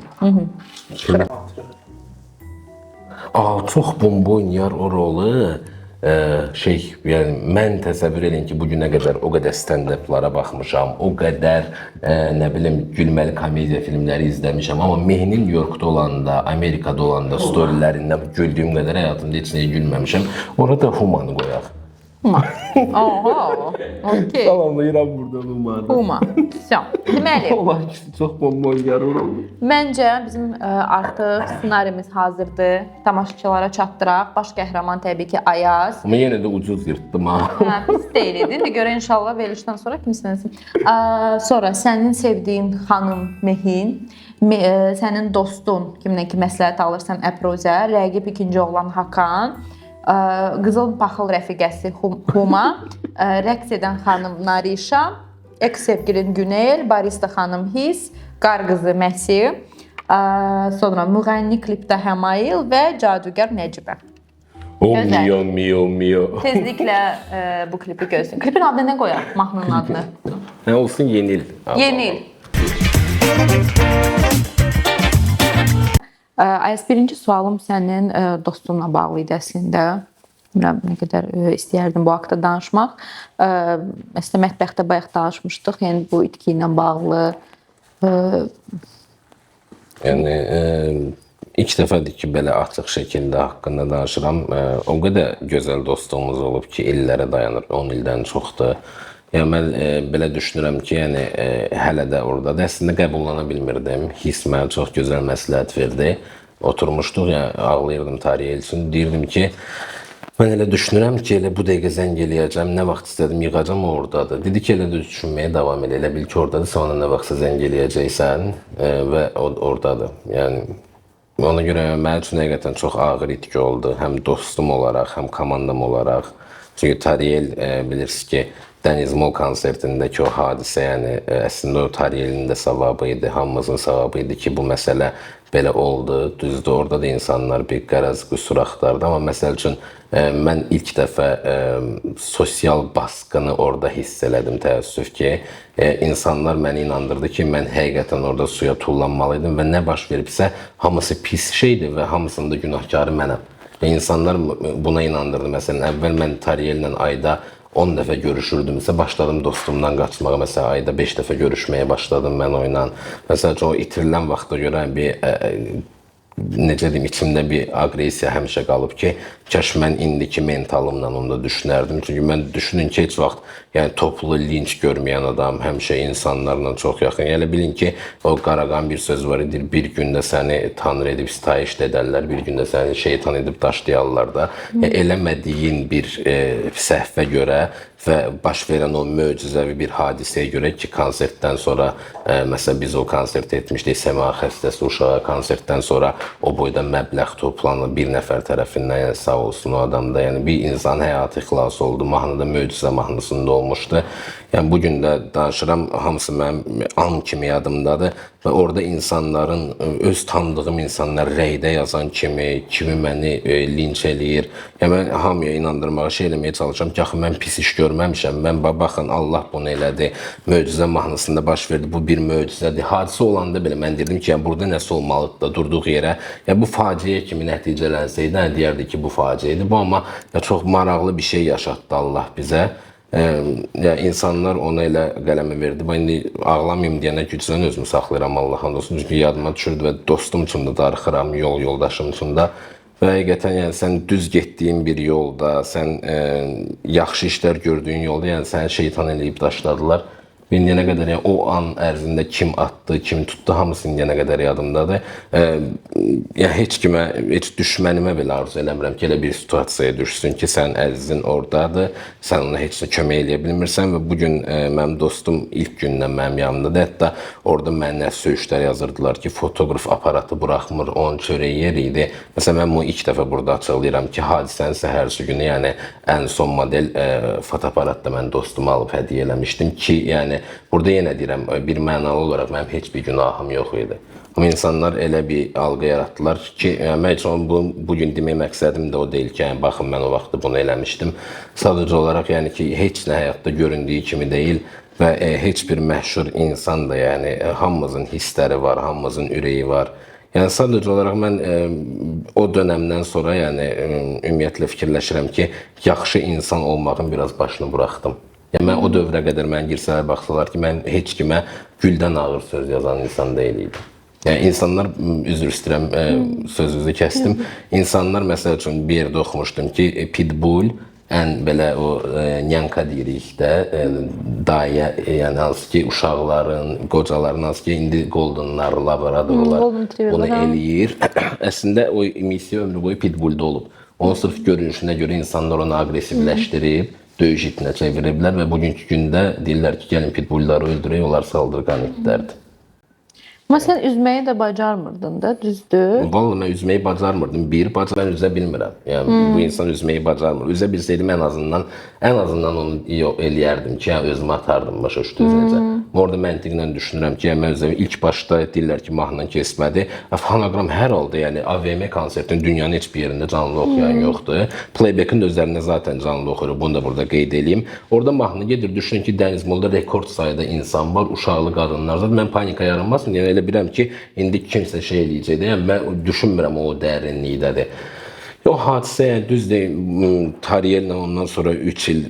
Çox bomba oynayar o rolu. Yəni mən təsəvvür edin ki, bu günə qədər o qədər stand-up'lara baxmışam, o qədər nə bilim gülməli komediya filmləri izləmişəm, amma Mehinin New Yorkda olanda, Amerikada olanda storylərindən güldüyüm qədər həyatımda heç nəyə gülməmişəm. Orada Humanı qoyaq. Huma. Oha. Okay. Salamlayıram burada Humanı. Huma. Deməli, Allah çox bomba oynayar o rolu. Məncə bizim artıq ssenarimiz hazırdır. Tamaşaçılara çatdıraq. Baş qəhrəman təbii ki Ayaz. Amma yenə də ucuz yırtdım ha. Pis deyil idi. İndi görə inşallah verilişdən sonra kimsənəsin. Sonra sənin sevdiyin xanım Mehin, sənin dostun, kimlə ki məsləhət alırsan Əprozə, rəqib ikinci oğlan Hakan, qızıl paxıl rəfiqəsi Huma, rəqs edən xanım Narişa, ex-sevgilin Günel, barista xanım Hiss, qar qızı Məsi, sonra müğənni klipdə Həmail və cadugar Nəcibə. Mio. Tezliklə bu klipi görsün. Klipin adını nə qoyaq? Mahnının adını? Nə olsun? Yeni il. Yeni il. Ayaz, birinci sualım sənin dostunla bağlı idi əslində. Bilmirəm, nə qədər istəyərdim bu haqda danışmaq. Əslində, mətbəxdə bayaq danışmışdıq, yəni bu itki ilə bağlı. Yəni, ilk dəfədir ki, belə açıq şəkildə haqqında danışıram. O qədər gözəl dostluğumuz olub ki, illərə dayanır, 10 ildən çoxdur. Yəni, mən belə düşünürəm ki, hələ də oradadır. Əslində, qəbullana bilmirdim. Hiss mənə çox gözəl məsləhət verdi. Oturmuşduq, ağlayırdım tarihi üçün. Deyirdim ki, mən elə düşünürəm ki, elə bu dəqiqə zəng eləyəcəm, nə vaxt istədim, yığacam oradadır. Dedi ki, elə də düşünməyə davam elə bil ki, oradadır, sonra nə vaxtsa zəng eləyəcəksən və oradadır. Yəni, ona görə mənim üçün həqiqətən çox ağır itki oldu. Həm dostum olaraq, həm komandam olaraq. Çünki Tariyel bilirsiniz ki, Dəniz Mol konsertindəki o hadisə, yəni əslində o Tariyelin də savabı idi, hamımızın savabı idi ki, bu məsələ belə oldu. Düzdür, orada da insanlar bir qəraz qüsur axtardı, amma məsəl üçün mən ilk dəfə sosial baskını orada hiss elədim, təəssüf ki, insanlar məni inandırdı ki, mən həqiqətən orada suya tullanmalıydım və nə baş veribsə, hamısı pis şeydir və hamısının da günahkarı mənəm. İnsanlar buna inandırdı. Məsələn, əvvəl mən Tariyellə ayda 10 dəfə görüşürdümsə, başladım dostumdan qaçmağa. Məsələn, ayda 5 dəfə görüşməyə başladım mən onunla. Məsələn, o itirilən vaxta görə bir, necə deyim, içimdə bir aqressiya həmişə qalıb ki, Kaş mən indiki mentalımla onu da düşünərdim. Çünki mən düşünün ki, heç vaxt yəni toplu linç görməyən adam həmişə insanlarla çox yaxın. Yəni bilin ki, o Qaraqan bir söz var idi. Bir gündə səni tanrı edib sitayiş edərlər, bir gündə səni şeytan edib daşlayarlar da. Eləmədiyin bir səhvə görə və baş verən o möcüzəvi bir hadisəyə görə ki, konsertdən sonra məsələn biz o konsert etmişdik, Səma xəstəsi uşağa konsertdən sonra o boyda məbləğ toplanıb bir nəfər tərəfindən, yəni sağ olsun o adamda, yəni bir insan həyatı xilas oldu, mahnıda möcüzə mahnısında olmuşdu. Yəni bu gün də danışıram, hamısı mənim an kimi yadımdadır və orada insanların, öz tanıdığım insanlar rəydə yazan kimi məni linç eləyir. Yəni mən hamıya inandırmağa şey eləməyə çalışıram ki, axı mən pis iş görməmişəm. Mən baxın Allah bunu elədi. Möcüzə mahnısında baş verdi. Bu bir möcüzədir. Hadisə olanda belə mən dedim ki, yəni burada nəsə olmalıdır da durduğu yerə. Yəni bu faciə kimi nəticələnsəydi, nə deyərdi ki, bu faciədir. Bu amma çox maraqlı bir şey yaşatdı Allah bizə. Yəni insanlar ona elə qələmi verdi. Ben indi ağlamayım deyənə gücdən özümü saxlayıram Allah'ın olsun. Çünki yadıma düşürdü və dostum üçün də darıxıram, yol yoldaşım üçün də. Və həqiqətən yəni sən düz getdiyin bir yolda, sən yaxşı işlər gördüyün yolda, yəni səni şeytan eləyib daşladılar. İndiyənə qədər yəni o an ərzində kim atdı, kim tutdu, hamısı indiyənə qədər yadımdadır. Yəni heç kimə, heç düşmənimə belə arzu eləmirəm ki, elə bir situasiyaya düşsün ki, sən əzizin oradadır, sən ona heç nə kömək eləyə bilmirsən və bugün mənim dostum ilk gündən mənim yanımdadır. Hətta orada mənə söyüşlər yazırdılar ki, fotoqraf aparatı buraxmır, onun çörəyi yer idi. Məsələn, mən bunu ilk dəfə burada açıqlayıram ki, hadisənin səhərsi günü, yəni ən son model fotoaparat da mən dostuma alıb hədiyyə eləmişdim ki, yəni burada yenə deyirəm, bir mənalı olaraq mənim heç bir günahım yox idi. Amma insanlar elə bir algı yaratdılar ki, mən üçün bugün demək məqsədim də o deyil ki, yəni, baxın mən o vaxtı bunu eləmişdim. Sadəcə olaraq yəni ki, heç nə həyatda göründüyü kimi deyil və heç bir məşhur insan da, yəni hamımızın hissləri var, hamımızın ürəyi var. Yəni sadəcə olaraq mən o dönəmdən sonra yəni ümumiyyətlə fikirləşirəm ki, yaxşı insan olmağın biraz başını buraxdım. Yəni mən o dövrə qədər mən girsələr baxsalar ki, mən heç kimə güldən ağır söz yazan insan deyil idim. Yəni insanlar, üzr istəyirəm, sözünüzü kəsdim. İnsanlar məsəl üçün bir yerdə oxumuşdum ki, Pitbull ən belə o nyanka deyirik də, dayə, yəni hansı ki uşaqların, qocaların hansı ki indi goldenlar, labradorlar bunu eləyir. Əslində o missiya ömrü boyu Pitbull'da olub. Onun sırf görünüşünə görə insanlar onu aqressivləşdirib, döyüş itinə çeviriblər və bugünkü gündə deyirlər ki, gəlin pitbullları öldürək, onlar saldırgan itlərdir. Amma sən üzməyi də bacarmırdın da, düzdür? Vallahi mən üzməyi bacarmırdım. Ben üzə bilmirəm. Yəni bu insan üzməyi bacarmır. Üzə bilsəydim ən azından onu eləyərdim ki, yəni özümü atardım başa düşdünüz necə. Orada məntiqlə düşünürəm ki, yəni mən özümü ilk başda deyirlər ki, mahnı keçmədi. Fonoqram hər halda, yəni AVM konsertin dünyanın heç bir yerində canlı oxuyan yoxdur. Playback-in özlərində zaten canlı oxuyur. Bunu da burada qeyd edeyim. Orada mahnı gedir, düşünün ki, Dəniz Molda rekord sayıda insan var, uşaqlı qadınlar. Zaten mən panika yaranmasın, yəni elə bilirəm ki, indi kimsə şey eləyəcək. Yəni mən düşünmürəm o dərinlikdədir. O hadisə yəni düzdür, Tariyellə ondan sonra 3 il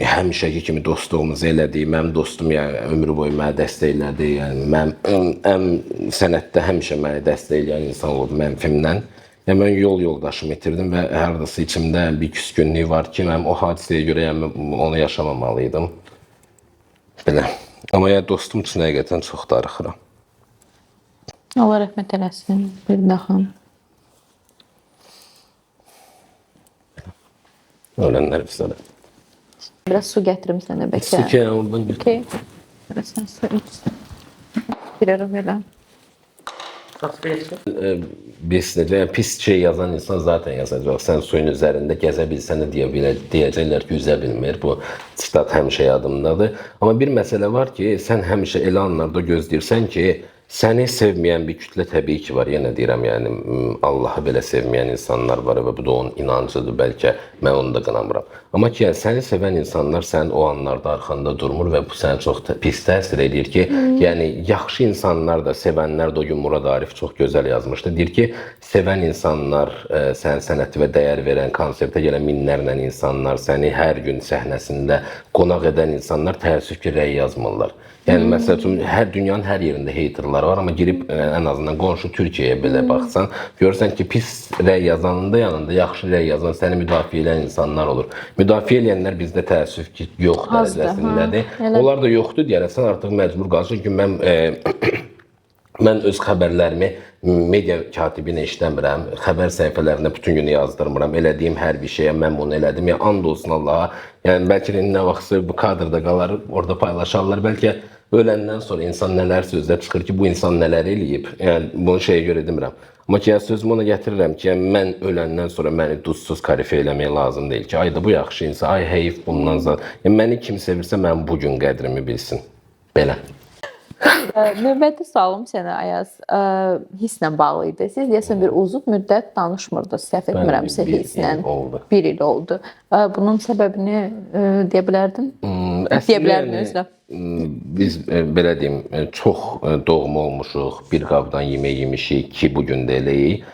həmişəki kimi dostluğumuzu elədik. Mənim dostum yəni ömrü boyu məni dəstəklədi. Yəni mənim sənətdə həmişə məni dəstəkləyən insan oldu mənim filmdən. Yəni mən yol yoldaşımı itirdim və hərdəsə içimdə bir küskünlük var ki, mənim o hadisəyə görə yəni onu yaşamamalıydım. Belə. Amma yəni dostum üçün həqiqətən çox darıxıram. Allah rəhmət eləsin, bir daha. Ölənlər bizə də. Biraz su gətirim sənə bəlkə. Su ki, oradan götür. Okey. Biraz sən su iç. Girərəm elə. Biz necə, yəni pis şey yazan insan zaten yazacaq. Sən suyun üzərində gəzə bilsən də deyəcəklər ki, üzə bilmir. Bu sitat həmişə yadımdadır. Amma bir məsələ var ki, sən həmişə elə anlarda gözləyirsən ki, səni sevməyən bir kütlə təbii ki var. Yenə deyirəm, yəni Allahı belə sevməyən insanlar var və bu da onun inancıdır. Bəlkə mən onu da qınamıram. Amma ki, yəni, səni sevən insanlar sənin o anlarda arxanda durmur və bu sənə çox pis təsir edir ki, yəni yaxşı insanlar da, sevənlər də o gün Murad Arif çox gözəl yazmışdı. Deyir ki, sevən insanlar, sənin sənəti və dəyər verən, konsertə gələn minlərlə insanlar, səni hər gün səhnəsində qonaq edən insanlar təəssüf ki, rəy yazmırlar. Yəni məsəl üçün dünyanın hər yerində haterlar var, amma girib ən azından qonşu Türkiyəyə belə baxsan, görürsən ki, pis rəy yazanın da yanında yaxşı rəy yazan, səni müdafiə edən insanlar olur. Müdafiə edənlər bizdə təəssüf ki, yox dərəcəsindədir. Onlar da yoxdur deyərək, sən artıq məcbur qalırsan ki, mən öz xəbərlərimi media katibinə işləmirəm, xəbər səhifələrində bütün günü yazdırmıram, elədiyim hər bir şeyə mən bunu elədim, ya and olsun Allaha, yəni bəlkə nə vaxtsa bu kadrda qalar, orada paylaşarlar, bəlkə öləndən sonra insan nələr sözlər çıxır ki, bu insan nələr eləyib, yəni bunu şeyə görə demirəm. Amma ki, sözümü ona gətirirəm ki, yəni, mən öləndən sonra məni duzsuz kalifiyə eləmək lazım deyil ki, ay da bu yaxşı insan, ay heyif bundan zat, yəni məni kim sevirsə mən bu gün qədrimi bilsin, belə. Növbəti sualım sənə Ayaz, hisslə bağlı idi. Siz deyəsən bir uzun müddət danışmırdınız, səhv etmirəmsə hisslə. Bir il oldu. Bunun səbəbini deyə bilərdin? Deyə bilərdin özlə. Biz belə deyim, çox doğma olmuşuq, bir qabdan yemək yemişik ki, bugün də eləyik.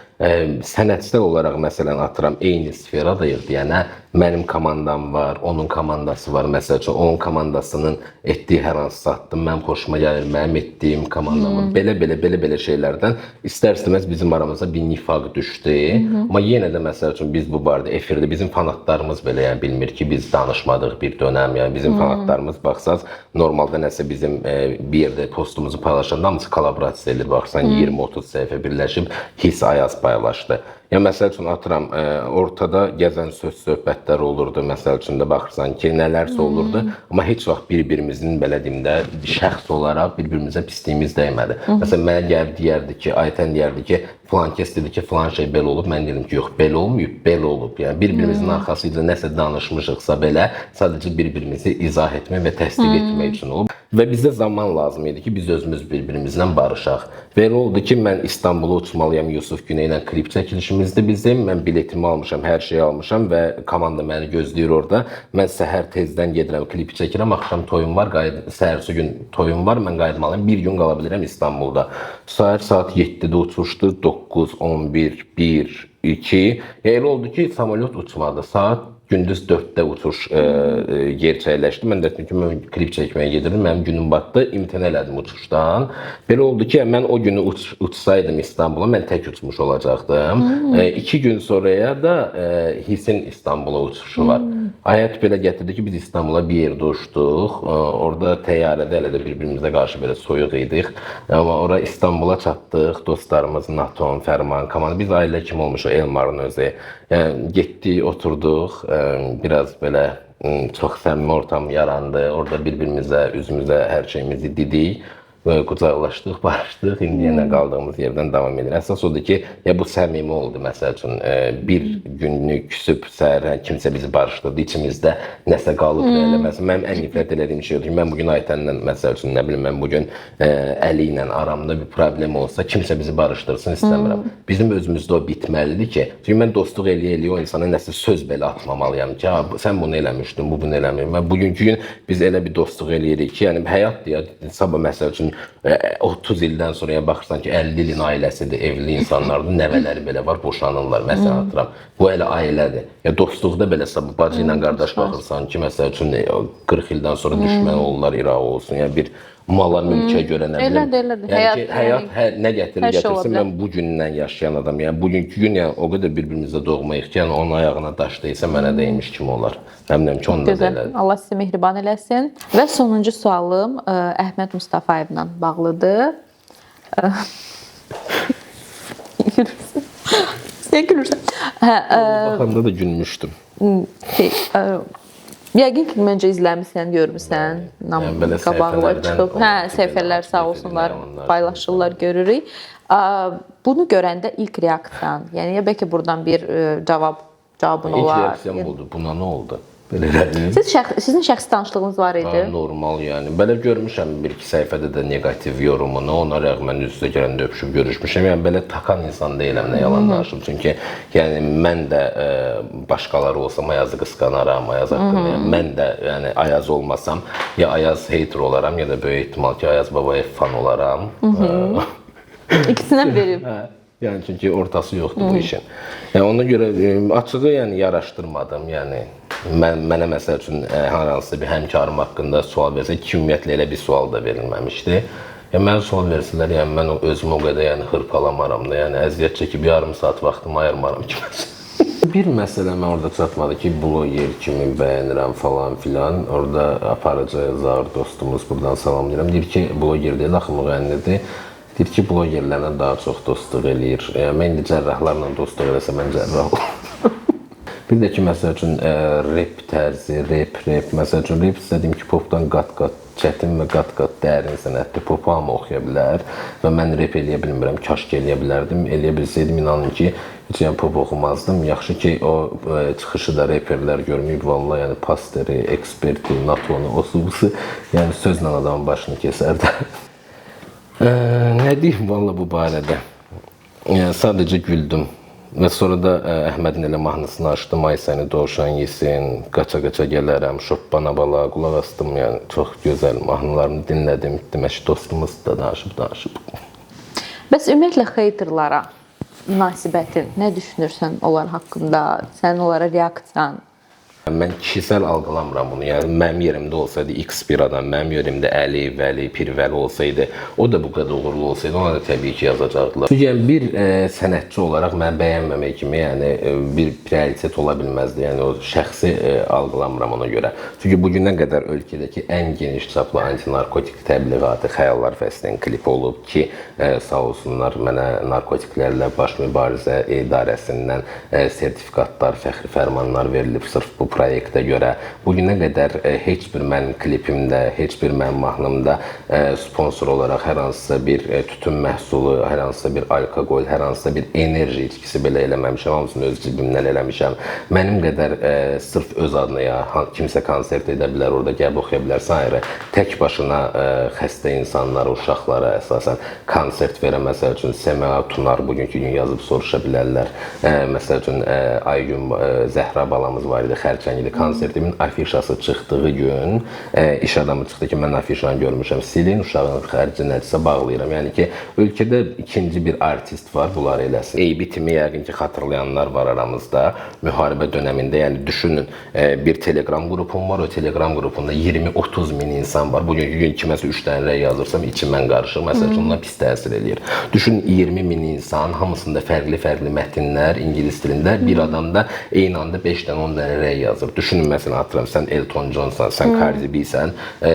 Sənətsel olaraq məsələn atıram eyni sferadayıq deyənə mənim komandam var, onun komandası var, məsəl üçün onun komandasının etdiyi hər hansı satdım, mənim xoşuma gəlir, mənim etdiyim komandamın belə şeylərdən istər-istəməz bizim aramıza bir nifaq düşdü. Amma yenə də məsəl üçün biz bu barədə efirdə bizim fanatlarımız belə yəni bilmir ki, biz danışmadıq bir dönəm, yəni bizim fanatlarımız baxsaz normalda nəsə bizim bir yerdə postumuzu paylaşanda hamısı kollaborasiya edir, baxsan 20-30 səhifə birləşib Hiss Ayaz paylaşdı. Ya məsəl üçün atıram, ortada gəzən söhbətlər olurdu, məsəl üçün də baxırsan ki, nələrsə olurdu, amma heç vaxt bir-birimizin belə deyim də şəxs olaraq bir-birimizə pisliyimiz dəymədi. Məsələn, mənə deyərdi ki, Aytən deyərdi ki, filan kəs dedi ki, filan şey belə olub, mən dedim ki, yox, belə olmayıb, belə olub. Yəni bir-birimizin arxasıyla nəsə danışmışıqsa belə, sadəcə bir-birimizi izah etmək və təsdiq etmək üçün olub. Və bizə zaman lazım idi ki, biz özümüz bir-birimizlə barışaq. Belə oldu ki, mən İstanbula uçmalıyam Yusuf Güney ilə klip çəkilişimizdə bizim. Mən biletimi almışam, hər şeyi almışam və komanda məni gözləyir orada. Mən səhər tezdən gedirəm, klipi çəkirəm, axşam toyum var, səhərsi gün toyum var, mən qayıtmalıyım. Bir gün qala bilirəm İstanbulda. Saat 7-də uçuşdu, 9, 11, 1, 2. Elə oldu ki, samolyot uçmadı. Saat gündüz 4-də uçuş gerçəkləşdi. Mən dedim ki, mən klip çəkməyə gedirdim. Mənim günüm batdı, imtina elədim uçuşdan. Belə oldu ki, mən o günü uçsaydım İstanbula, mən tək uçmuş olacaqdım. 2 gün sonraya da Hissin İstanbula uçuşu var. Hayat belə gətirdi ki, biz İstanbula bir yerdə uçduq. Orada təyyarədə elə də bir-birimizə qarşı belə soyuq idik. Amma ora İstanbula çatdıq. Dostlarımız Naton, Fərman, komanda. Biz ailə kimi olmuşuq Elmarın özü. Yəni, getdik, oturduq. Biraz belə çox səmimi ortam yarandı. Orada bir-birimizə, üzümüzə hər şeyimizi dedik. Qucaqlaşdıq, barışdıq. İndi yenə qaldığımız yerdən davam edir. Əsas odur ki, ya bu səmimi oldu. Məsəl üçün bir günlük küsüb səhər kimsə bizi barışdırdı. İçimizdə nəsə qalıb eləməsin. Mənim ən nifrət elədiyim şey odur ki, mən bugün Aytənlə məsəl üçün nə bilim mən bugün Əli ilə aramda bir problem olsa, kimsə bizi barışdırsın istəmirəm. Bizim özümüzdə o bitməlidir ki, çünki mən dostluq eləyə o insana nəsə söz belə atmamalıyam ki, sən bunu eləmişdin, bu bunu eləmir. Və bugünkü gün biz elə bir dostluq eləyirik ki, yəni həyat deyə sabah məsəl üçün 30 ildən sonraya baxırsan ki, 50 ilin ailəsidir, evli insanlardır, nəvələri belə var, boşanırlar, məsələn atıram. Bu elə ailədir. Ya dostluqda belə sabah bacı ilə qardaş baxırsan ki, məsəl üçün 40 ildən sonra düşmən olurlar, İraq olsun, yəni bir mala, mülkə görə nə bilim. Elədir. Həyat nə gətirsin, mən bu gündən yaşayan adam. Yəni bugünkü gün yəni o qədər bir-birimizə doğmayıq ki, yəni onun ayağına daş deyilsə mənə dəymiş kimi olar. Əminəm ki, onda da elədir. Allah sizə mehriban eləsin. Və sonuncu sualım Əhməd Mustafayevlə bağlıdır. Sən gülürsən. Baxanda da gülmüşdüm. Yəqin ki, məncə izləmirsən, görmüsən, qabağlar çıxıb, səhifələr sağ olsunlar, paylaşırlar, görürük. Bunu görəndə ilk reaksiyan, yəni ya bəlkə buradan bir cavabın olar. İlk reaksiyam oldu, buna nə oldu? Belə elədim. Sizin şəxsi tanışlığınız var idi? Normal yəni. Belə görmüşəm bir-iki səhifədə də negativ yorumunu, ona rəğmən üz-üzə gələndə öpüşüb görüşmüşəm. Yəni belə takan insan deyiləm, nə yalan danışım. Çünki yəni mən də başqaları olsam Ayazı qısqanaram, Ayaz haqqında. Yəni mən də yəni Ayaz olmasam, ya Ayaz hater olaram, ya da böyük ehtimal ki, Ayaz Babayev fan olaram. İkisindən biri. Yəni çünki ortası yoxdur bu işin. Yəni ona görə açığı yəni yaraşdırmadım, yəni Mənə məsəl üçün hər hansısa bir həmkarım haqqında sual versə ki, ümumiyyətlə elə bir sual da verilməmişdi. Ya mənə sual versələr, yəni mən özümü o qədər yəni hırpalamaram da, yəni əziyyət çəkib yarım saat vaxtımı ayırmaram ki. Bir məsələ mən orada çatmadı ki, bloger kimi bəyənirəm falan filan. Orada aparıcı Zahir dostumuz, buradan salamlayıram. Deyir ki, bloger deyil, axı müğənnidir. Deyir ki, blogerlərlə daha çox dostluq eləyir. Mən indi cərrahlarla dostluq eləsə mən cərrah olurum. Bir də ki, məsəl üçün, rap tərzi, rap, məsəl üçün, rap istədiyim ki, popdan qat-qat çətin və qat-qat dərin sənətdir. Popu hamı oxuya bilər və mən rap eləyə bilmirəm, kaşk eləyə bilərdim. Eləyə bilsəydim, inanın ki, heç yəni pop oxumazdım. Yaxşı ki, o çıxışı da reperlər görməyib, vallahi, yəni pasteri, eksperti, natonu, osu-busu, yəni sözlə adamın başını kesərdi. Nə deyim, vallahi bu barədə? Sadəcə güldüm. Və sonra da Əhmədin elə mahnısını açdım, ay səni dovşan yesin, qaça-qaça gələrəm, şoppana bala, qulaq astım, yəni çox gözəl mahnılarını dinlədim, demək dostumuz da danışıb. Bəs ümumiyyətlə xeyterlara münasibətin, nə düşünürsən onlar haqqında, sənin onlara reaksiyan? Mən kişisel algılamıram bunu. Yəni mənim yerimdə olsaydı X bir adam, mənim yerimdə Əli, Vəli, Pirvəli olsaydı, o da bu qədər uğurlu olsaydı, ona da təbii ki yazacaqdılar. Çünki yəni bir sənətçi olaraq mən bəyənməmək kimi, yəni bir prioritet ola bilməzdi. Yəni o şəxsi algılamıram ona görə. Çünki bugündən qədər ölkədəki ən geniş çaplı antinarkotik təbliğatı Xəyallar Fəslinin klipi olub ki, sağ olsunlar mənə narkotiklərlə baş mübarizə idarəsindən sertifikatlar, fəxri fərmanlar verilib sırf bu proyektə görə. Bugünə qədər heç bir mənim klipimdə, heç bir mənim mahnımda sponsor olaraq hər hansısa bir tütün məhsulu, hər hansısa bir alkoqol, hər hansısa bir enerji içkisi belə eləməmişəm. Hamısını öz cibimdən eləmişəm. Mənim qədər sırf öz adına ya kimsə konsert edə bilər, orada gəlib oxuya bilər sairə. Tək başına xəstə insanlara, uşaqlara əsasən konsert verə, məsəl üçün Səma Tunar bugünkü gün yazıb soruşa bilərlər. Məsəl üçün Aygün Zəhra balamız var idi, Xərçəngili konsertimin afişası çıxdığı gün iş adamı çıxdı ki, mən afişanı görmüşəm, silin uşağın xərci nədirsə bağlayıram. Yəni ki, ölkədə ikinci bir artist var, bunlar eləsin. Eybi Timi yəqin ki, xatırlayanlar var aramızda. Müharibə dönəmində, yəni düşünün, bir telegram qrupum var, o telegram qrupunda 20-30 min insan var. Bugünkü gün kiməsə 3 dənə rəy yazırsam, içim mən qarışıq, məsəl üçün ona pis təsir eləyir. Düşün, 20 min insan, hamısında fərqli-fərqli mətnlər, ingilis dilində, bir adamda eyni anda 5 dənə 10 dənə rəy yazır. Düşünün, məsələn, atıram, sən Elton Johnsan, sən Cardi B-sən,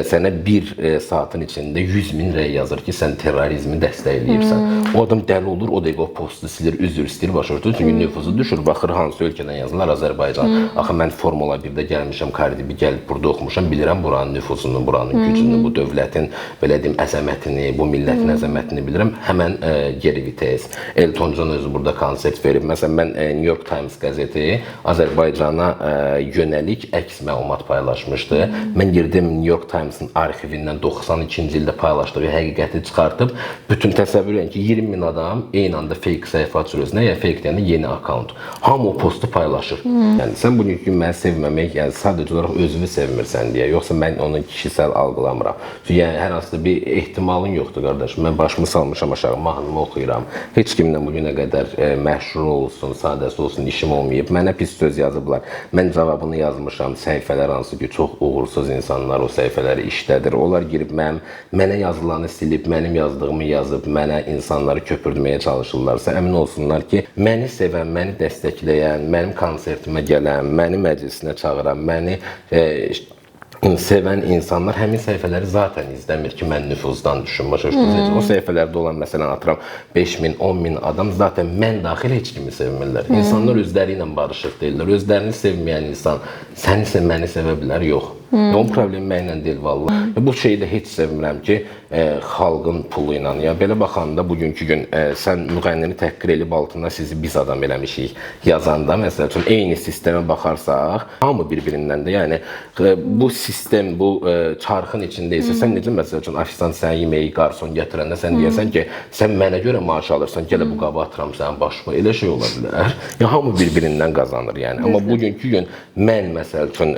sənə bir saatın içində 100 min rəy yazır ki, sən terrorizmi dəstəkləyirsən. O adam dəli olur, o dəqiqə o postu silir, üzr istəyir, başa düşür. Çünki nüfuzu düşür, baxır hansı ölkədən yazırlar, Azərbaycan. Axı mən Formula 1-də gəlmişəm, Cardi B gəlib burada oxumuşam, bilirəm buranın nüfuzunu, buranın gücünü, bu dövlətin, belə deyim, əzəmətini, bu millətin əzəmətini bilirəm. Həmən geri vites. Elton John özü burada konsert verib. Məsələn, mən New York Times qəzeti Azərbaycana yönəlik əks məlumat paylaşmışdı. Mən girdim New York Times-ın arxivindən 92-ci ildə paylaşdığı həqiqəti çıxartıb, bütün təsəvvür edin ki, 20 min adam eyni anda fake səhifə açır özünə, ya fake deyəndə yeni account. Hamı o postu paylaşır. Yəni sən bugünkü gün məni sevməmək, yəni sadəcə olaraq özünü sevmirsən deyə, yoxsa mən onu kişisel algılamıram. Çünki yəni hər hansısa bir ehtimalın yoxdur qardaşım. Mən başımı salmışam aşağı, mahnımı oxuyuram. Heç kimlə bugünə qədər məşhur olsun, sadəsi olsun, işim olmayıb. Mənə pis söz yazıblar. Mən cavabını yazmışam. Səhifələr hansı ki, çox uğursuz insanlar o səhifələri işlədir. Onlar girib mənə yazılanı silib, mənim yazdığımı yazıb, mənə insanları köpürdməyə çalışırlarsa, əmin olsunlar ki, məni sevən, məni dəstəkləyən, mənim konsertimə gələn, məni məclisinə çağıran, məni sevən insanlar həmin səhifələri zaten izləmir ki, mən nüfuzdan düşün. O səhifələrdə olan, məsələn, atıram 5 min, 10 min adam zaten mən daxil heç kimi sevmirlər. İnsanlar özləri ilə barışıq deyirlər. Özlərini sevməyən insan səni məni sevə bilər, yox. Onun problemi mənlə deyil, vallahi. Bu şeyi də heç sevmirəm ki, xalqın pulu ilə. Ya belə baxanda bugünkü gün sən müğənnini təhqir elib altında sizi biz adam eləmişik yazanda, məsəl üçün eyni sistemə baxarsaq, hamı bir-birindən də, yəni bu sistem, bu çarxın içində isə sən necə, məsəl üçün ofisant sənə yeməyi, qarson gətirəndə sən deyəsən ki, sən mənə görə maaş alırsan, gələ bu qabı atıram sənin başıma, elə şey ola bilər. Ya hamı bir-birindən qazanır, yəni. Amma bugünkü gün mən, məsəl üçün,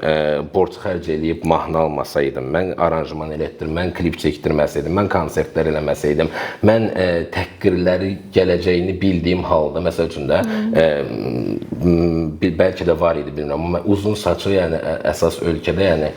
borc xərc eləyib mahnı almasaydım, mən aranjman elətdirdim, mən klip çəkdirməsəydim, mən konsertlər eləməsəydim, mən təhqirləri gələcəyini bildiyim halda, məsəl üçün də bəlkə də var idi, bilmirəm, amma uzun saçı, yəni əsas ölkədə, yəni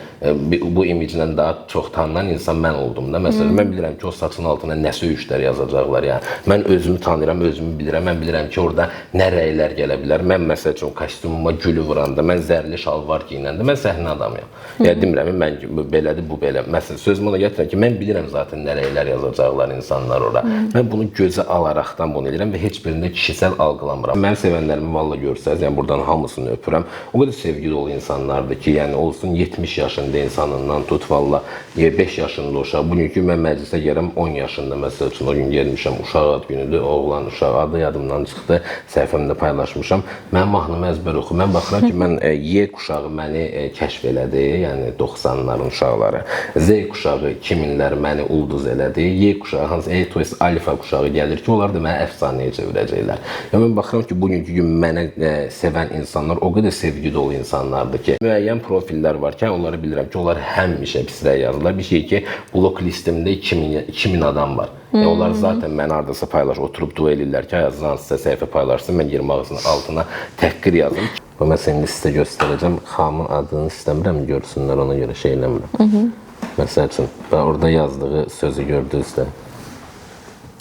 bu imiclə daha çox tanınan insan mən oldum da. Məsələn, mən bilirəm ki, o saçın altına nə söyüşlər yazacaqlar, yəni. Mən özümü tanıyıram, özümü bilirəm, mən bilirəm ki, orada nə rəylər gələ bilər. Mən məsəl üçün kostyumuma gülü vuranda, mən zərli şalvar giyinəndə, mən səhnə adamıyam. Yəni demirəm, mən belədir, bu belə. Məsələn, sözümü ona gətirəm ki, mən bilirəm zaten nə rəylər yazacaqlar insanlar ora. Mən bunu gözə alaraqdan bunu edirəm və heç birində kişisel algılamıram. Mən sevənlərimi valla görsəz, yəni buradan hamısını öpürəm. O qədər sevgi dolu insanlardır ki, yəni olsun 70 yaşında insanından tut, valla 5 yaşında uşaq. Bugünkü mən məclisə gələm 10 yaşında, məsəl üçün o gün gəlmişəm, uşaq ad günüdür, oğlan uşaq adı yadımdan çıxdı, səhifəmdə paylaşmışam. Mənim mahnımı əzbər oxu. Mən baxıram ki, mən Y kuşağı məni kəşf elədi, yəni 90-ların uşaqları. Z kuşağı 2000-lər məni ulduz elədi. Y kuşağı, hansı E-toys alfa kuşağı gəlir ki, onlar da mənə əfsanəyə çevirəcəklər. Yəni mən baxıram ki, bugünkü gün mənə sevən insanlar o qədər sevgi dolu insanlardır ki, müəyyən profillər var ki, onları bilirəm ki, onlar həmişə pislər yazırlar. Bir şey ki, blok listimdə 2000 adam var. Onlar zaten mən hardasa paylaş, oturub dua edirlər ki, yazılan sizə səhifə paylaşsın, mən 20 ağzının altına təhqir yazım. Və mən səni sizə göstərəcəm, xamın adını istəmirəm, görsünlər, ona görə şey eləmirəm. Məsəl üçün, ben orada yazdığı sözü gördünüz də.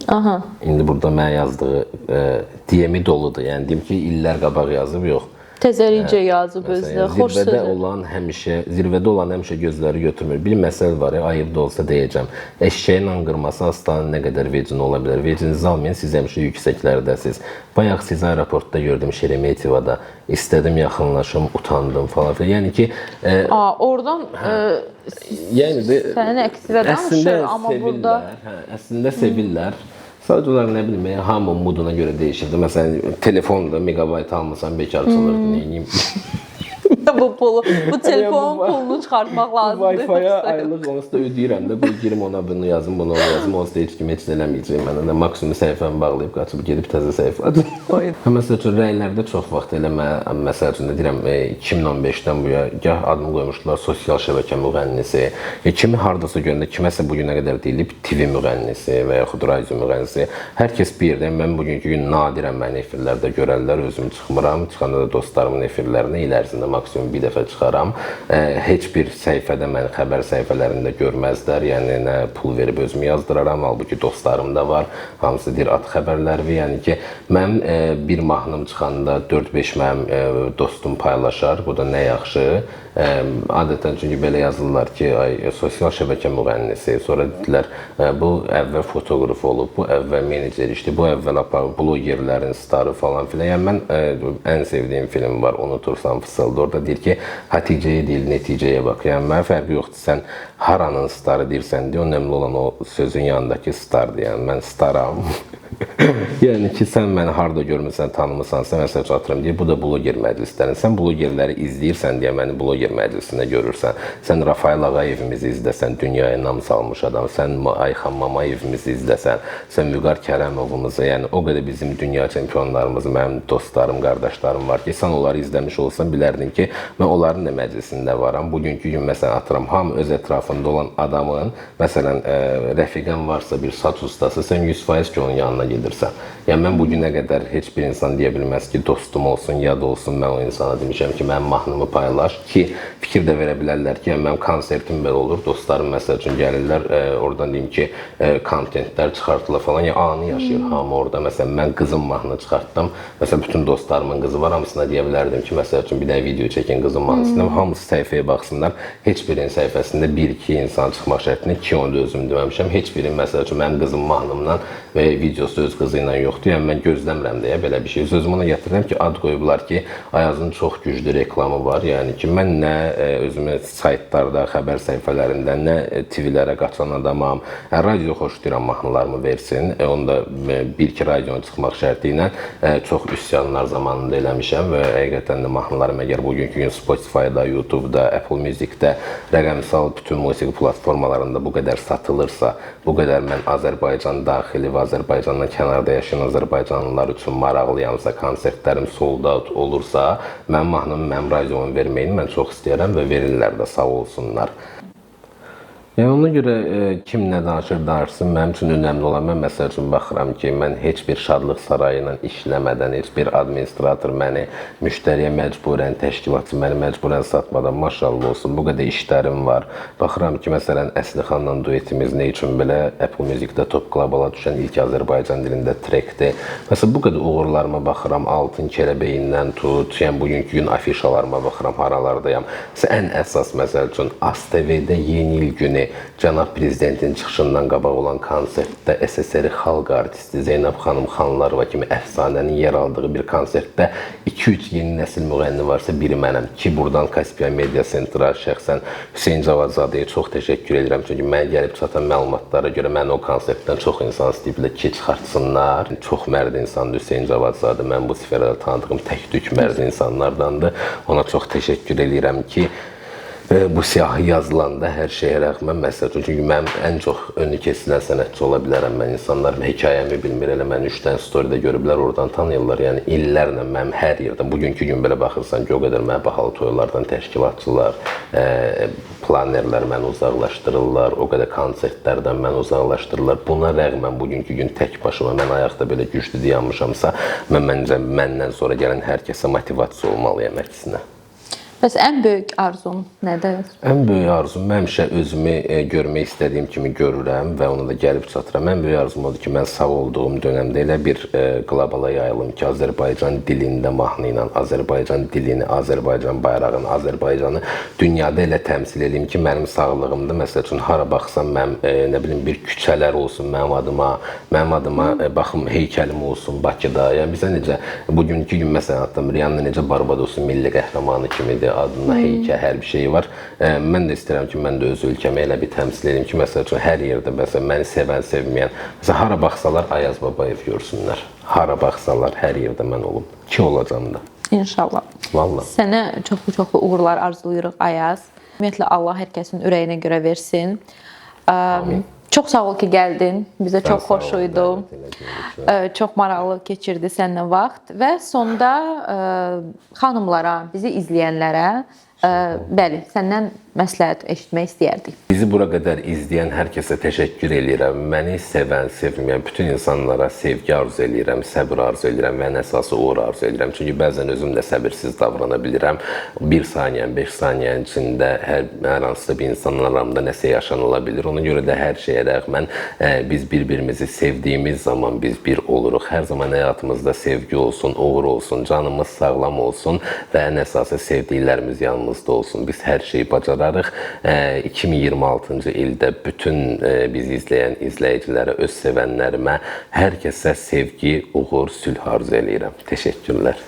Aha. İndi burada mənə yazdığı diyemi doludur, yəni deyim ki, illər qabaq yazıb, yox. Təzəricə yazıb özdə, xoş sözü. Zirvədə olan həmişə gözləri götürmür. Bir məsəl var, ayıb da olsa deyəcəm. Eşşəyin anqırması aslanın nə qədər vecin ola bilər. Vecinizi almayın, siz həmişə yüksəklərdəsiz. Bayaq sizi aeroportda gördüm Şeremetivada. İstədim yaxınlaşım, utandım falan. Yəni ki... Oradan sənin əksivə danışır, amma burada... Əslində sevirlər. Sadəcə olaraq nə bileyim, hamı moduna görə dəyişirdi. Məsələn, telefonda megabayt almasan bekarçılırdı, neyiniyim? Bu telefonun pulunu çıxartmaq lazımdır. Wi-Fi-ya aylıq onsuz da ödəyirəm də, bu girim ona bunu yazım, bunu yazım, onsuz da heç kim heç eləməyəcək mənə də. Maksimum səhifəmi bağlayıb, qaçıb gedib təzə səhifə açıb. Məsəl üçün, rəylərdə çox vaxt elə məsəl üçün də deyirəm, 2015-dən bu ya, gah adını qoymuşdular sosial şəbəkə müğənnisi, kimi hardasa görəndə, kiməsə bugünə qədər deyilib TV müğənnisi və yaxud radio müğənnisi. Hər kəs bir yerdə, mən bugünkü gün nadirəm məni efirlərdə görərlər, özüm çıxmıram, çıxanda da dostlarımın efirlərinə il ərzində maksimum bir dəfə çıxaram. Heç bir səhifədə məni xəbər səhifələrində görməzlər, yəni nə pul verib özümü yazdıraram, halbuki dostlarım da var, hamısı deyir at xəbərləri, yəni ki, mənim bir mahnım çıxanda 4-5 mənim dostum paylaşar, bu da nə yaxşı. Adətən çünki belə yazırlar ki, sosial şəbəkə müğənnisi, sonra dedilər, bu əvvəl fotoqraf olub, bu əvvəl menecer işdir, bu əvvəl blogerlərin starı falan filan. Yəni mən ən sevdiyim film var, Unutursan Fısıldı, orada deyir ki, Hatice'ye deyil, neticəyə bax. Yəni mənə fərqi yoxdur, sən haranın starı deyirsən deyə, önemli olan o sözün yanındakı stardır, yəni mən staram. Yəni ki, sən məni harada görmürsən, tanımırsansa, məsəl atıram deyə, bu da bloger məclislərin. Sən blogerləri izləyirsən deyə məni bloger məclisində görürsən. Sən Rafael Ağayevimizi izləsən, dünyaya nam salmış adam. Sən Ayxan Mamayevimizi izləsən, sən Vüqar Kərəmovumuzu, yəni o qədər bizim dünya çempionlarımız, mənim dostlarım, qardaşlarım var ki, sən onları izləmiş olsan, bilərdin ki, mən onların da məclisində varam. Bugünkü gün, məsələn, atıram, hamı öz ətrafında olan adamın, məsələn, rəfiqən varsa bir saç ustası, sən 100% ki, onun yanına gedirsən. Yəni, mən bugünə qədər heç bir insan deyə bilməz ki, dostum olsun, yad olsun, mən o insana demişəm ki, mənim mahnımı paylaş ki, fikir də verə bilərlər ki, yəni, mənim konsertim belə olur, dostlarım məsəl üçün gəlirlər, oradan deyim ki, kontentlər çıxartırlar falan, yəni, anı yaşayır hamı orada. Məsələn, mən qızım mahnı çıxartdım, məsələn, bütün dostlarımın qızı var, hamısına deyə bilərdim ki, məsəl üçün, bir də video çəkin qızım mahnısında, hamısı səhifəyə baxsınlar, heç birinin səhifəsində 1-2 insan çıxmaq şərtində ki, onu da özüm deməmişəm, heç birin, məsəl üçün, mənim qızım mahnımla və videosu öz qızı ilə yoxdur, yəni mən gözləmirəm deyə belə bir şey. Sözümü ona gətirirəm ki, ad qoyublar ki, Ayazın çox güclü reklamı var, yəni ki, mən nə özümü saytlarda, xəbər səhifələrində, nə TV-lərə qaçan adamam, radio xoşlayıram mahnılarımı versin, onda bir-iki radiyona çıxmaq şərti ilə çox üsyanlar zamanında eləmişəm və həqiqətən də mahnılarım əgər bugünkü gün Spotify-da, YouTube-da, Apple Music-də, rəqəmsal bütün musiqi platformalarında bu qədər satılırsa, bu qədər mən Azərbaycan daxili və Azərbaycandan kənar kənarda yaşayan Azərbaycanlılar üçün maraqlıyansa, konsertlərim sold out olursa, mənim mahnımı, mənim radiomu verməyini mən çox istəyirəm və verirlər də, sağ olsunlar. Yəni ona görə kim nə danışır, danışsın, mənim üçün önəmli olan, mən məsəl üçün baxıram ki, mən heç bir şadlıq sarayı ilə işləmədən, heç bir administrator məni müştəriyə məcburən, təşkilatçı məni məcburən satmadan, maşallah olsun, bu qədər işlərim var. Baxıram ki, məsələn, Əsli xanla duetimiz nə üçün belə Apple Music-də Top Global-a düşən ilk Azərbaycan dilində trekdir. Məsələn, bu qədər uğurlarıma baxıram, Altın Kələbəyindən tut, yəni bugünkü gün afişalarıma baxıram, haralardayam. Ən əsas məsəl üçün ASTV-də yeni il günü Cənab Prezidentin çıxışından qabaq olan konsertdə SSR xalq artisti Zeynəb xanım Xanlarova kimi əfsanənin yer aldığı bir konsertdə 2-3 yeni nəsil müğənni varsa biri mənəm ki, buradan Kaspiya Media Centra şəxsən Hüseyn Cavadzadəyə çox təşəkkür edirəm. Çünki mənə gəlib çatan məlumatlara görə mən o konsertdən çox insan istəyiblər ki, çıxartsınlar. Çox mərd insandır Hüseyn Cavadzadə. Mən bu sferada tanıdığım tək-tük mərd insanlardandır. Ona çox təşəkkür edirəm ki, bu siyahı yazılanda hər şeyə rəğmən məsəl üçün, çünki mənim ən çox önü kesilən sənətçi ola bilərəm mən. İnsanlar hekayəmi bilmir, elə məni 3 dənə storydə görüblər, oradan tanıyırlar. Yəni illərlə mənim hər yerdə, bugünkü gün belə baxırsan ki, o qədər mənə bahalı toylardan təşkilatçılar, planerlər məni uzaqlaşdırırlar, o qədər konsertlərdən məni uzaqlaşdırırlar. Buna rəğmən bugünkü gün tək başıma mən ayaqda belə güclü dayanmışamsa, məncə məndən sonra gələn hər kəsə motivasiya olmalıyam əksinə. Bəs ən böyük arzun nədir? Ən böyük arzum, mən həmişə özümü görmək istədiyim kimi görürəm və ona da gəlib çatıram. Ən böyük arzum odur ki, mən sağ olduğum dönəmdə elə bir qlobala yayılım ki, Azərbaycan dilində mahnı ilə Azərbaycan dilini, Azərbaycan bayrağını, Azərbaycanı dünyada elə təmsil edeyim ki, mənim sağlığımda, məsəl üçün, hara baxsam, mənim, nə bilim, bir küçələr olsun mənim adıma, baxım, heykəlim olsun Bakıda. Yəni, bizə necə, bugünkü gün, məsələn, hatta Rihanna necə Barbadosun milli qəhrəmanı kimidir, adına heykəl, hər bir şey var. Mən də istəyirəm ki, mən də öz ölkəmi elə bir təmsil edeyim ki, məsəl üçün, hər yerdə, məsələn, məni sevən, sevməyən, məsələn, hara baxsalar Ayaz Babayev görsünlər. Hara baxsalar, hər yerdə mən olum. Ki olacam da. İnşallah. Vallahi. Sənə çoxlu uğurlar arzuluyuruq Ayaz. Ümumiyyətlə, Allah hər kəsin ürəyinə görə versin. Amin. Çox sağ ol ki, gəldin. Bizə çox xoş idi. Çox maraqlı keçirdi səninlə vaxt. Və sonda xanımlara, bizi izləyənlərə, bəli, səndən məsləhət eşitmək istəyərdik. Bizi bura qədər izləyən hər kəsə təşəkkür edirəm. Məni sevən, sevməyən bütün insanlara sevgi arzu edirəm, səbir arzu edirəm və ən əsası uğur arzu edirəm. Çünki bəzən özüm də səbirsiz davrana bilirəm. 1 saniyənin, 5 saniyənin içində hər hansısa bir insanın aramda nəsə yaşanıla bilir. Ona görə də hər şeyə rəğmən biz bir-birimizi sevdiyimiz zaman biz bir oluruq. Hər zaman həyatımızda sevgi olsun, uğur olsun, canımız sağlam olsun və ən əsası sevdiklərimiz yanımızda olsun. Biz hər şeyi bacararıq. 2026-cı ildə bütün bizi izləyən izləyicilərə, öz sevənlərimə, hər kəsə sevgi, uğur, sülh arzu edirəm. Təşəkkürlər.